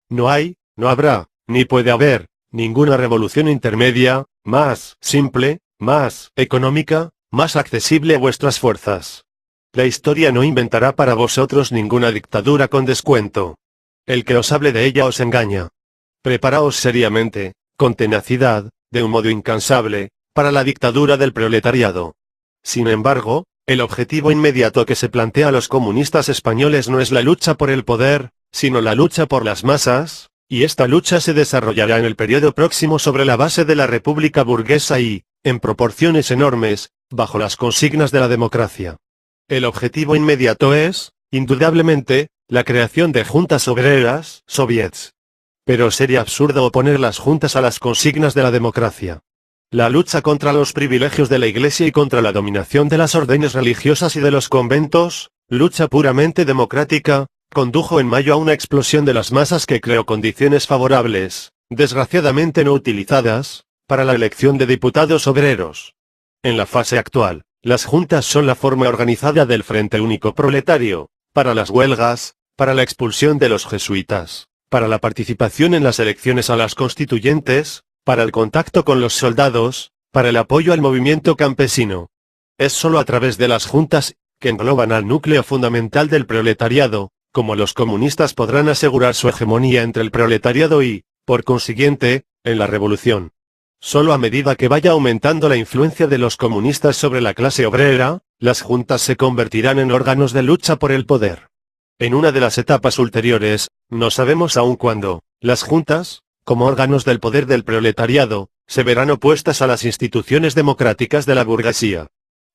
Speaker 1: No hay, no habrá, ni puede haber, ninguna revolución intermedia, más simple, más económica, más accesible a vuestras fuerzas. La historia no inventará para vosotros ninguna dictadura con descuento. El que os hable de ella os engaña. Preparaos seriamente, con tenacidad, de un modo incansable, para la dictadura del proletariado. Sin embargo, el objetivo inmediato que se plantea a los comunistas españoles no es la lucha por el poder, sino la lucha por las masas, y esta lucha se desarrollará en el periodo próximo sobre la base de la república burguesa y, en proporciones enormes, bajo las consignas de la democracia. El objetivo inmediato es, indudablemente, la creación de juntas obreras, soviets. Pero sería absurdo oponer las juntas a las consignas de la democracia. La lucha contra los privilegios de la Iglesia y contra la dominación de las órdenes religiosas y de los conventos, lucha puramente democrática, condujo en mayo a una explosión de las masas que creó condiciones favorables, desgraciadamente no utilizadas, para la elección de diputados obreros. En la fase actual, las juntas son la forma organizada del Frente Único Proletario, para las huelgas, para la expulsión de los jesuitas, para la participación en las elecciones a las constituyentes, para el contacto con los soldados, para el apoyo al movimiento campesino. Es solo a través de las juntas, que engloban al núcleo fundamental del proletariado, como los comunistas podrán asegurar su hegemonía entre el proletariado y, por consiguiente, en la revolución. Solo a medida que vaya aumentando la influencia de los comunistas sobre la clase obrera, las juntas se convertirán en órganos de lucha por el poder. En una de las etapas ulteriores, no sabemos aún cuándo, las juntas, como órganos del poder del proletariado, se verán opuestas a las instituciones democráticas de la burguesía.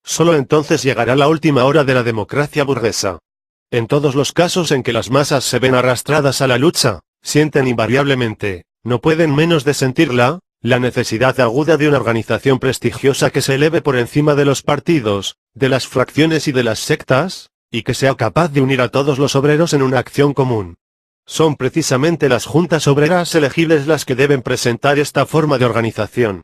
Speaker 1: Solo entonces llegará la última hora de la democracia burguesa. En todos los casos en que las masas se ven arrastradas a la lucha, sienten invariablemente, no pueden menos de sentirla, la necesidad aguda de una organización prestigiosa que se eleve por encima de los partidos, de las fracciones y de las sectas, y que sea capaz de unir a todos los obreros en una acción común. Son precisamente las juntas obreras elegibles las que deben presentar esta forma de organización.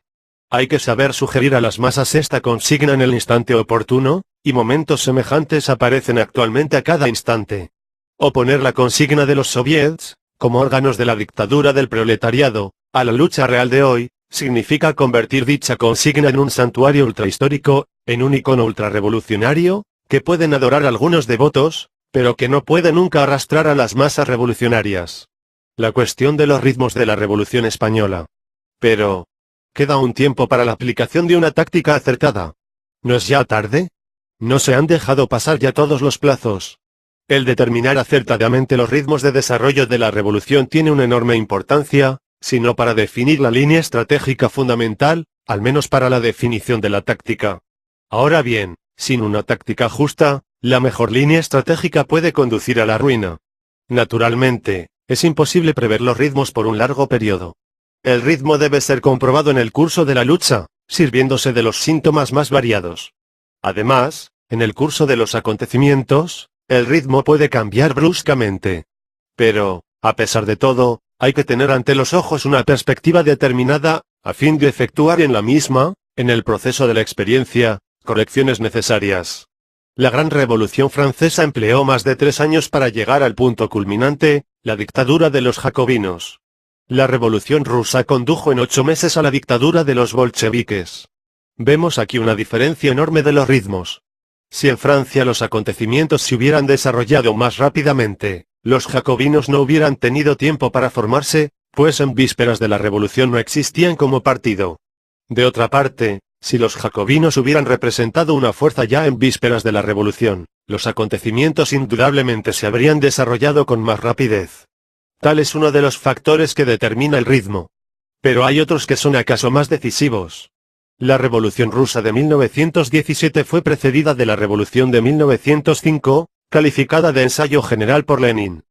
Speaker 1: Hay que saber sugerir a las masas esta consigna en el instante oportuno, y momentos semejantes aparecen actualmente a cada instante. Oponer la consigna de los soviets, como órganos de la dictadura del proletariado, a la lucha real de hoy, significa convertir dicha consigna en un santuario ultrahistórico, en un icono ultrarrevolucionario, que pueden adorar algunos devotos, pero que no puede nunca arrastrar a las masas revolucionarias. La cuestión de los ritmos de la Revolución Española. Pero, ¿queda un tiempo para la aplicación de una táctica acertada? ¿No es ya tarde? ¿No se han dejado pasar ya todos los plazos? El determinar acertadamente los ritmos de desarrollo de la revolución tiene una enorme importancia, sino para definir la línea estratégica fundamental, al menos para la definición de la táctica. Ahora bien, sin una táctica justa, la mejor línea estratégica puede conducir a la ruina. Naturalmente, es imposible prever los ritmos por un largo periodo. El ritmo debe ser comprobado en el curso de la lucha, sirviéndose de los síntomas más variados. Además, en el curso de los acontecimientos, el ritmo puede cambiar bruscamente. Pero, a pesar de todo, hay que tener ante los ojos una perspectiva determinada, a fin de efectuar en la misma, en el proceso de la experiencia, correcciones necesarias. La Gran Revolución Francesa empleó más de 3 años para llegar al punto culminante, la dictadura de los jacobinos. La Revolución Rusa condujo en 8 meses a la dictadura de los bolcheviques. Vemos aquí una diferencia enorme de los ritmos. Si en Francia los acontecimientos se hubieran desarrollado más rápidamente, los jacobinos no hubieran tenido tiempo para formarse, pues en vísperas de la revolución no existían como partido. De otra parte, si los jacobinos hubieran representado una fuerza ya en vísperas de la revolución, los acontecimientos indudablemente se habrían desarrollado con más rapidez. Tal es uno de los factores que determina el ritmo. Pero hay otros que son acaso más decisivos. La Revolución Rusa de 1917 fue precedida de la Revolución de 1905, calificada de ensayo general por Lenin.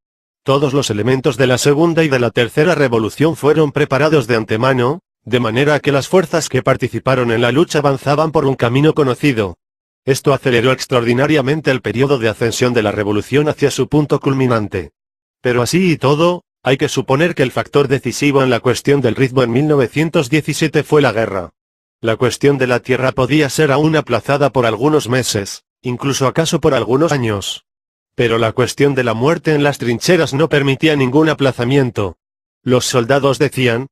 Speaker 1: Todos los elementos de la segunda y de la tercera revolución fueron preparados de antemano, de manera que las fuerzas que participaron en la lucha avanzaban por un camino conocido. Esto aceleró extraordinariamente el periodo de ascensión de la revolución hacia su punto culminante. Pero así y todo, hay que suponer que el factor decisivo en la cuestión del ritmo en 1917 fue la guerra. La cuestión de la tierra podía ser aún aplazada por algunos meses, incluso acaso por algunos años. Pero la cuestión de la muerte en las trincheras no permitía ningún aplazamiento. Los soldados decían: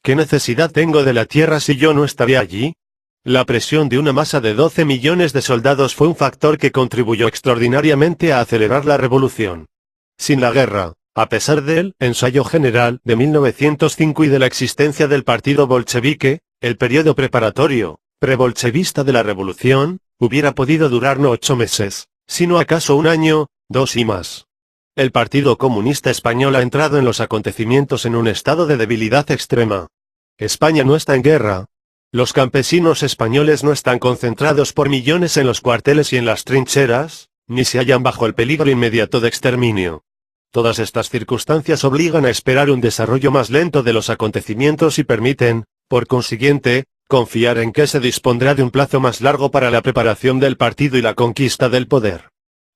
Speaker 1: ¿qué necesidad tengo de la tierra si yo no estaré allí? La presión de una masa de 12 millones de soldados fue un factor que contribuyó extraordinariamente a acelerar la revolución. Sin la guerra, a pesar del ensayo general de 1905 y de la existencia del partido bolchevique, el periodo preparatorio, prebolchevista de la revolución, hubiera podido durar no 8 meses, sino acaso un año, 2 y más. El Partido Comunista Español ha entrado en los acontecimientos en un estado de debilidad extrema. España no está en guerra. Los campesinos españoles no están concentrados por millones en los cuarteles y en las trincheras, ni se hallan bajo el peligro inmediato de exterminio. Todas estas circunstancias obligan a esperar un desarrollo más lento de los acontecimientos y permiten, por consiguiente, confiar en que se dispondrá de un plazo más largo para la preparación del partido y la conquista del poder.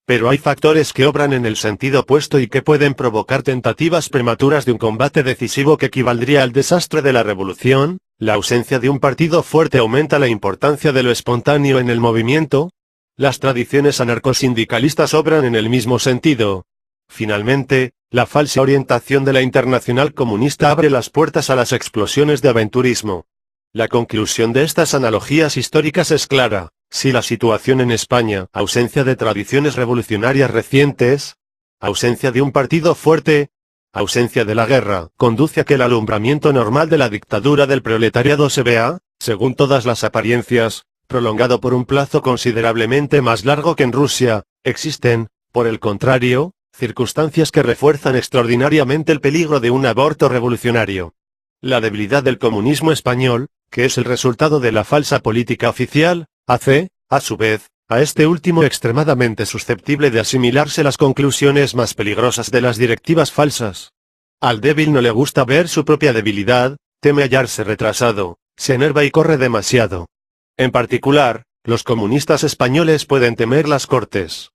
Speaker 1: Pero hay factores que obran en el sentido opuesto y que pueden provocar tentativas prematuras de un combate decisivo que equivaldría al desastre de la revolución. La ausencia de un partido fuerte aumenta la importancia de lo espontáneo en el movimiento. Las tradiciones anarcosindicalistas obran en el mismo sentido. Finalmente, la falsa orientación de la Internacional Comunista abre las puertas a las explosiones de aventurismo. La conclusión de estas analogías históricas es clara: si la situación en España, ausencia de tradiciones revolucionarias recientes, ausencia de un partido fuerte, ausencia de la guerra, conduce a que el alumbramiento normal de la dictadura del proletariado se vea, según todas las apariencias, prolongado por un plazo considerablemente más largo que en Rusia, existen, por el contrario, circunstancias que refuerzan extraordinariamente el peligro de un aborto revolucionario. La debilidad del comunismo español, que es el resultado de la falsa política oficial, hace, a su vez, a este último extremadamente susceptible de asimilarse las conclusiones más peligrosas de las directivas falsas. Al débil no le gusta ver su propia debilidad, teme hallarse retrasado, se enerva y corre demasiado. En particular, los comunistas españoles pueden temer las Cortes.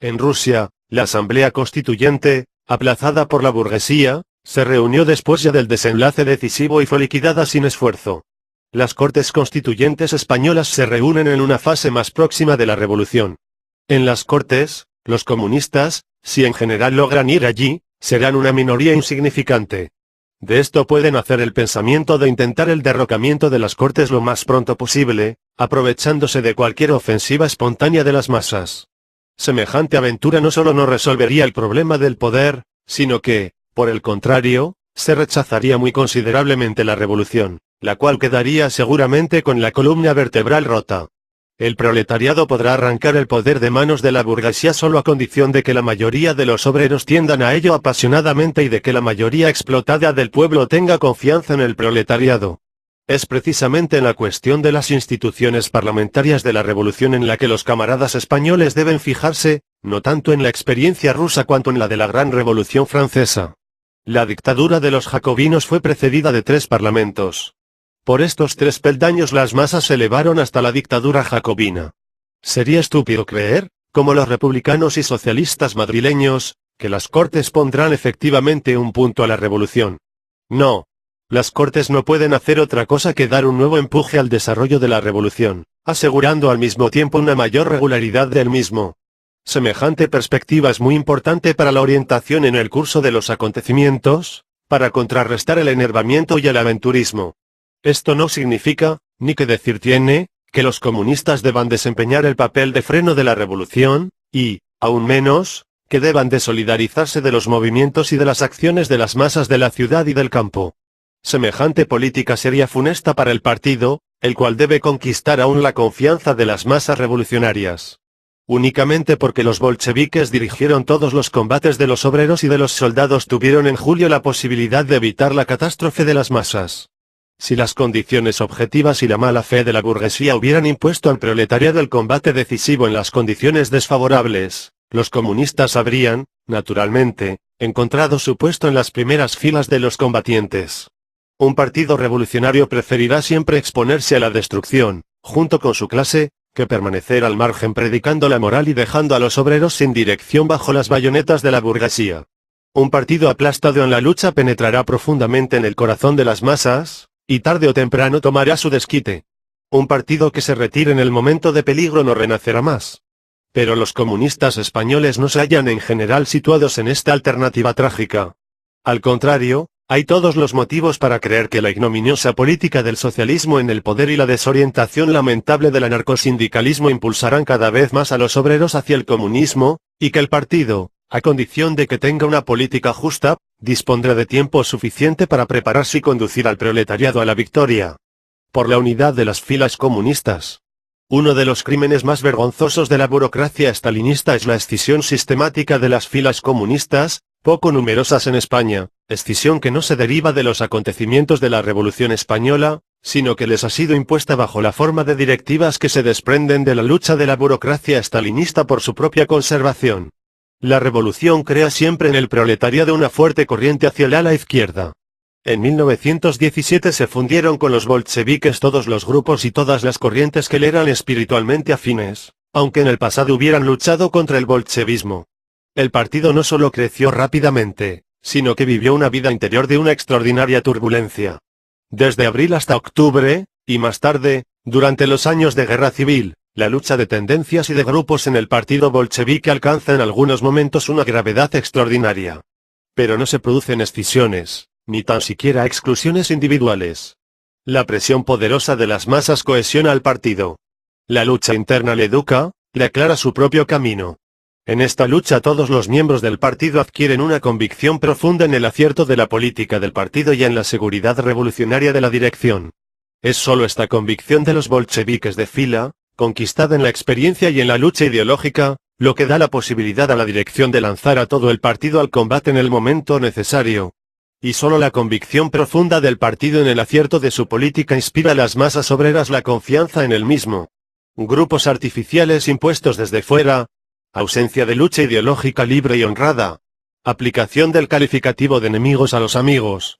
Speaker 1: En Rusia, la Asamblea Constituyente, aplazada por la burguesía, se reunió después ya del desenlace decisivo y fue liquidada sin esfuerzo. Las Cortes Constituyentes españolas se reúnen en una fase más próxima de la revolución. En las Cortes, los comunistas, si en general logran ir allí, serán una minoría insignificante. De esto pueden hacer el pensamiento de intentar el derrocamiento de las Cortes lo más pronto posible, aprovechándose de cualquier ofensiva espontánea de las masas. Semejante aventura no solo no resolvería el problema del poder, sino que, por el contrario, se rechazaría muy considerablemente la revolución, la cual quedaría seguramente con la columna vertebral rota. El proletariado podrá arrancar el poder de manos de la burguesía solo a condición de que la mayoría de los obreros tiendan a ello apasionadamente y de que la mayoría explotada del pueblo tenga confianza en el proletariado. Es precisamente en la cuestión de las instituciones parlamentarias de la revolución en la que los camaradas españoles deben fijarse, no tanto en la experiencia rusa cuanto en la de la gran revolución francesa. La dictadura de los jacobinos fue precedida de 3 parlamentos. Por estos 3 peldaños las masas se elevaron hasta la dictadura jacobina. Sería estúpido creer, como los republicanos y socialistas madrileños, que las Cortes pondrán efectivamente un punto a la revolución. No. Las Cortes no pueden hacer otra cosa que dar un nuevo empuje al desarrollo de la revolución, asegurando al mismo tiempo una mayor regularidad del mismo. Semejante perspectiva es muy importante para la orientación en el curso de los acontecimientos, para contrarrestar el enervamiento y el aventurismo. Esto no significa, ni que decir tiene, que los comunistas deban desempeñar el papel de freno de la revolución, y, aún menos, que deban de solidarizarse de los movimientos y de las acciones de las masas de la ciudad y del campo. Semejante política sería funesta para el partido, el cual debe conquistar aún la confianza de las masas revolucionarias. Únicamente porque los bolcheviques dirigieron todos los combates de los obreros y de los soldados tuvieron en julio la posibilidad de evitar la catástrofe de las masas. Si las condiciones objetivas y la mala fe de la burguesía hubieran impuesto al proletariado el combate decisivo en las condiciones desfavorables, los comunistas habrían, naturalmente, encontrado su puesto en las primeras filas de los combatientes. Un partido revolucionario preferirá siempre exponerse a la destrucción, junto con su clase, que permanecer al margen predicando la moral y dejando a los obreros sin dirección bajo las bayonetas de la burguesía. Un partido aplastado en la lucha penetrará profundamente en el corazón de las masas, y tarde o temprano tomará su desquite. Un partido que se retire en el momento de peligro no renacerá más. Pero los comunistas españoles no se hallan en general situados en esta alternativa trágica. Al contrario, hay todos los motivos para creer que la ignominiosa política del socialismo en el poder y la desorientación lamentable del anarcosindicalismo impulsarán cada vez más a los obreros hacia el comunismo, y que el partido, a condición de que tenga una política justa, dispondrá de tiempo suficiente para prepararse y conducir al proletariado a la victoria. Por la unidad de las filas comunistas. Uno de los crímenes más vergonzosos de la burocracia estalinista es la escisión sistemática de las filas comunistas, poco numerosas en España, escisión que no se deriva de los acontecimientos de la Revolución Española, sino que les ha sido impuesta bajo la forma de directivas que se desprenden de la lucha de la burocracia estalinista por su propia conservación. La revolución crea siempre en el proletariado una fuerte corriente hacia el ala izquierda. En 1917 se fundieron con los bolcheviques todos los grupos y todas las corrientes que le eran espiritualmente afines, aunque en el pasado hubieran luchado contra el bolchevismo. El partido no solo creció rápidamente, sino que vivió una vida interior de una extraordinaria turbulencia. Desde abril hasta octubre, y más tarde, durante los años de guerra civil, la lucha de tendencias y de grupos en el partido bolchevique alcanza en algunos momentos una gravedad extraordinaria. Pero no se producen escisiones, ni tan siquiera exclusiones individuales. La presión poderosa de las masas cohesiona al partido. La lucha interna le educa, le aclara su propio camino. En esta lucha todos los miembros del partido adquieren una convicción profunda en el acierto de la política del partido y en la seguridad revolucionaria de la dirección. Es solo esta convicción de los bolcheviques de fila, conquistada en la experiencia y en la lucha ideológica, lo que da la posibilidad a la dirección de lanzar a todo el partido al combate en el momento necesario. Y solo la convicción profunda del partido en el acierto de su política inspira a las masas obreras la confianza en el mismo. Grupos artificiales impuestos desde fuera, ausencia de lucha ideológica libre y honrada, aplicación del calificativo de enemigos a los amigos,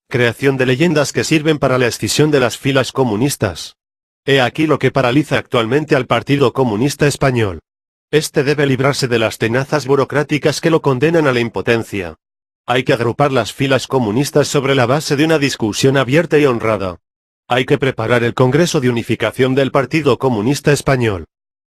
Speaker 1: creación de leyendas que sirven para la escisión de las filas comunistas. He aquí lo que paraliza actualmente al Partido Comunista Español. Este debe librarse de las tenazas burocráticas que lo condenan a la impotencia. Hay que agrupar las filas comunistas sobre la base de una discusión abierta y honrada. Hay que preparar el Congreso de Unificación del Partido Comunista Español.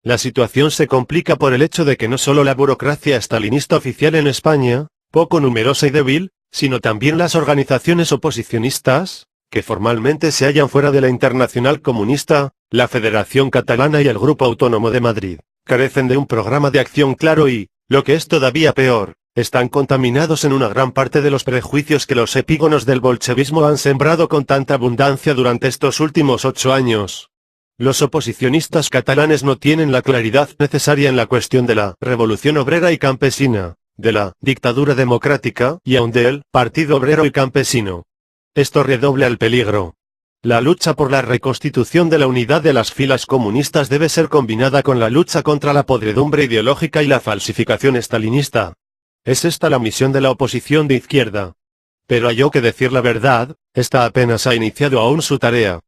Speaker 1: La situación se complica por el hecho de que no solo la burocracia estalinista oficial en España, poco numerosa y débil, sino también las organizaciones oposicionistas, que formalmente se hallan fuera de la Internacional Comunista, la Federación Catalana y el Grupo Autónomo de Madrid, carecen de un programa de acción claro y, lo que es todavía peor, están contaminados en una gran parte de los prejuicios que los epígonos del bolchevismo han sembrado con tanta abundancia durante estos últimos 8 años. Los oposicionistas catalanes no tienen la claridad necesaria en la cuestión de la revolución obrera y campesina, de la dictadura democrática y aun del Partido Obrero y Campesino. Esto redobla el peligro. La lucha por la reconstitución de la unidad de las filas comunistas debe ser combinada con la lucha contra la podredumbre ideológica y la falsificación estalinista. Es esta la misión de la oposición de izquierda. Pero hay que decir la verdad, esta apenas ha iniciado aún su tarea.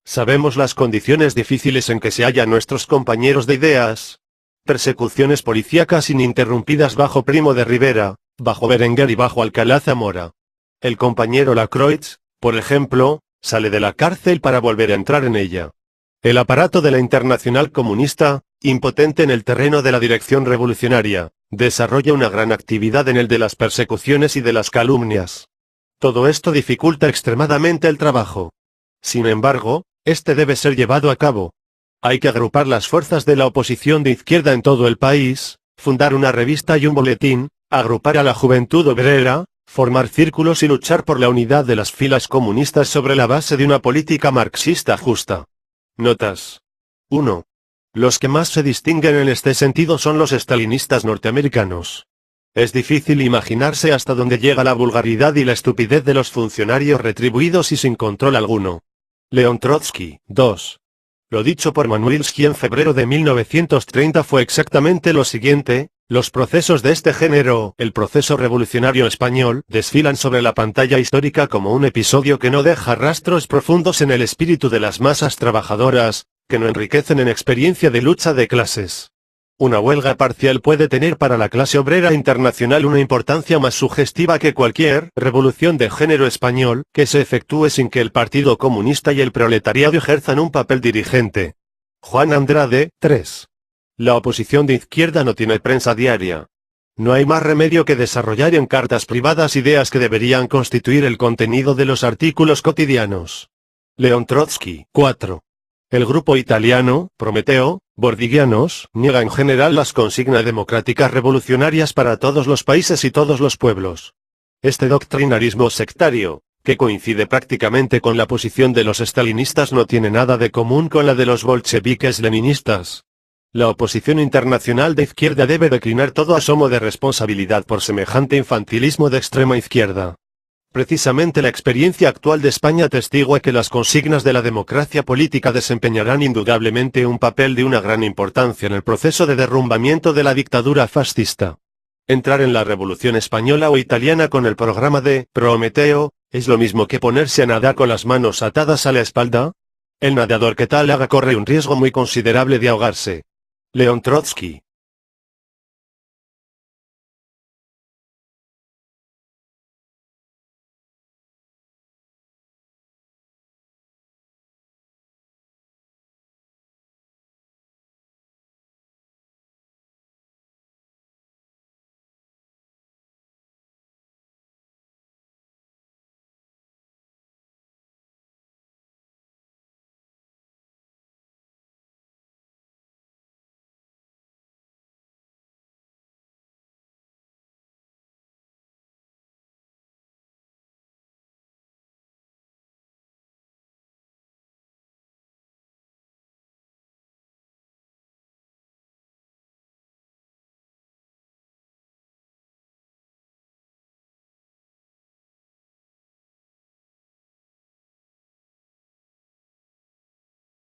Speaker 1: Sabemos las condiciones difíciles en que se hallan nuestros compañeros de ideas. Persecuciones policíacas ininterrumpidas bajo Primo de Rivera, bajo Berenguer y bajo Alcalá Zamora. El compañero Lacroix, por ejemplo, sale de la cárcel para volver a entrar en ella. El aparato de la Internacional Comunista, impotente en el terreno de la dirección revolucionaria, desarrolla una gran actividad en el de las persecuciones y de las calumnias. Todo esto dificulta extremadamente el trabajo. Sin embargo, este debe ser llevado a cabo. Hay que agrupar las fuerzas de la oposición de izquierda en todo el país, fundar una revista y un boletín, agrupar a la juventud obrera, formar círculos y luchar por la unidad de las filas comunistas sobre la base de una política marxista justa. Notas. 1. Los que más se distinguen en este sentido son los estalinistas norteamericanos. Es difícil imaginarse hasta dónde llega la vulgaridad y la estupidez de los funcionarios retribuidos y sin control alguno. León Trotsky. 2. Lo dicho por Manuilsky en febrero de 1930 fue exactamente lo siguiente: los procesos de este género, el proceso revolucionario español, desfilan sobre la pantalla histórica como un episodio que no deja rastros profundos en el espíritu de las masas trabajadoras, que no enriquecen en experiencia de lucha de clases. Una huelga parcial puede tener para la clase obrera internacional una importancia más sugestiva que cualquier revolución de género español que se efectúe sin que el Partido Comunista y el proletariado ejerzan un papel dirigente. Juan Andrade. 3. La oposición de izquierda no tiene prensa diaria. No hay más remedio que desarrollar en cartas privadas ideas que deberían constituir el contenido de los artículos cotidianos. León Trotsky. 4. El grupo italiano, Prometeo, Bordigianos, niega en general las consignas democráticas revolucionarias para todos los países y todos los pueblos. Este doctrinarismo sectario, que coincide prácticamente con la posición de los estalinistas, no tiene nada de común con la de los bolcheviques leninistas. La oposición internacional de izquierda debe declinar todo asomo de responsabilidad por semejante infantilismo de extrema izquierda. Precisamente la experiencia actual de España atestigua que las consignas de la democracia política desempeñarán indudablemente un papel de una gran importancia en el proceso de derrumbamiento de la dictadura fascista. Entrar en la Revolución Española o Italiana con el programa de Prometeo, ¿es lo mismo que ponerse a nadar con las manos atadas a la espalda? El nadador que tal haga corre un riesgo muy considerable de ahogarse. León Trotsky.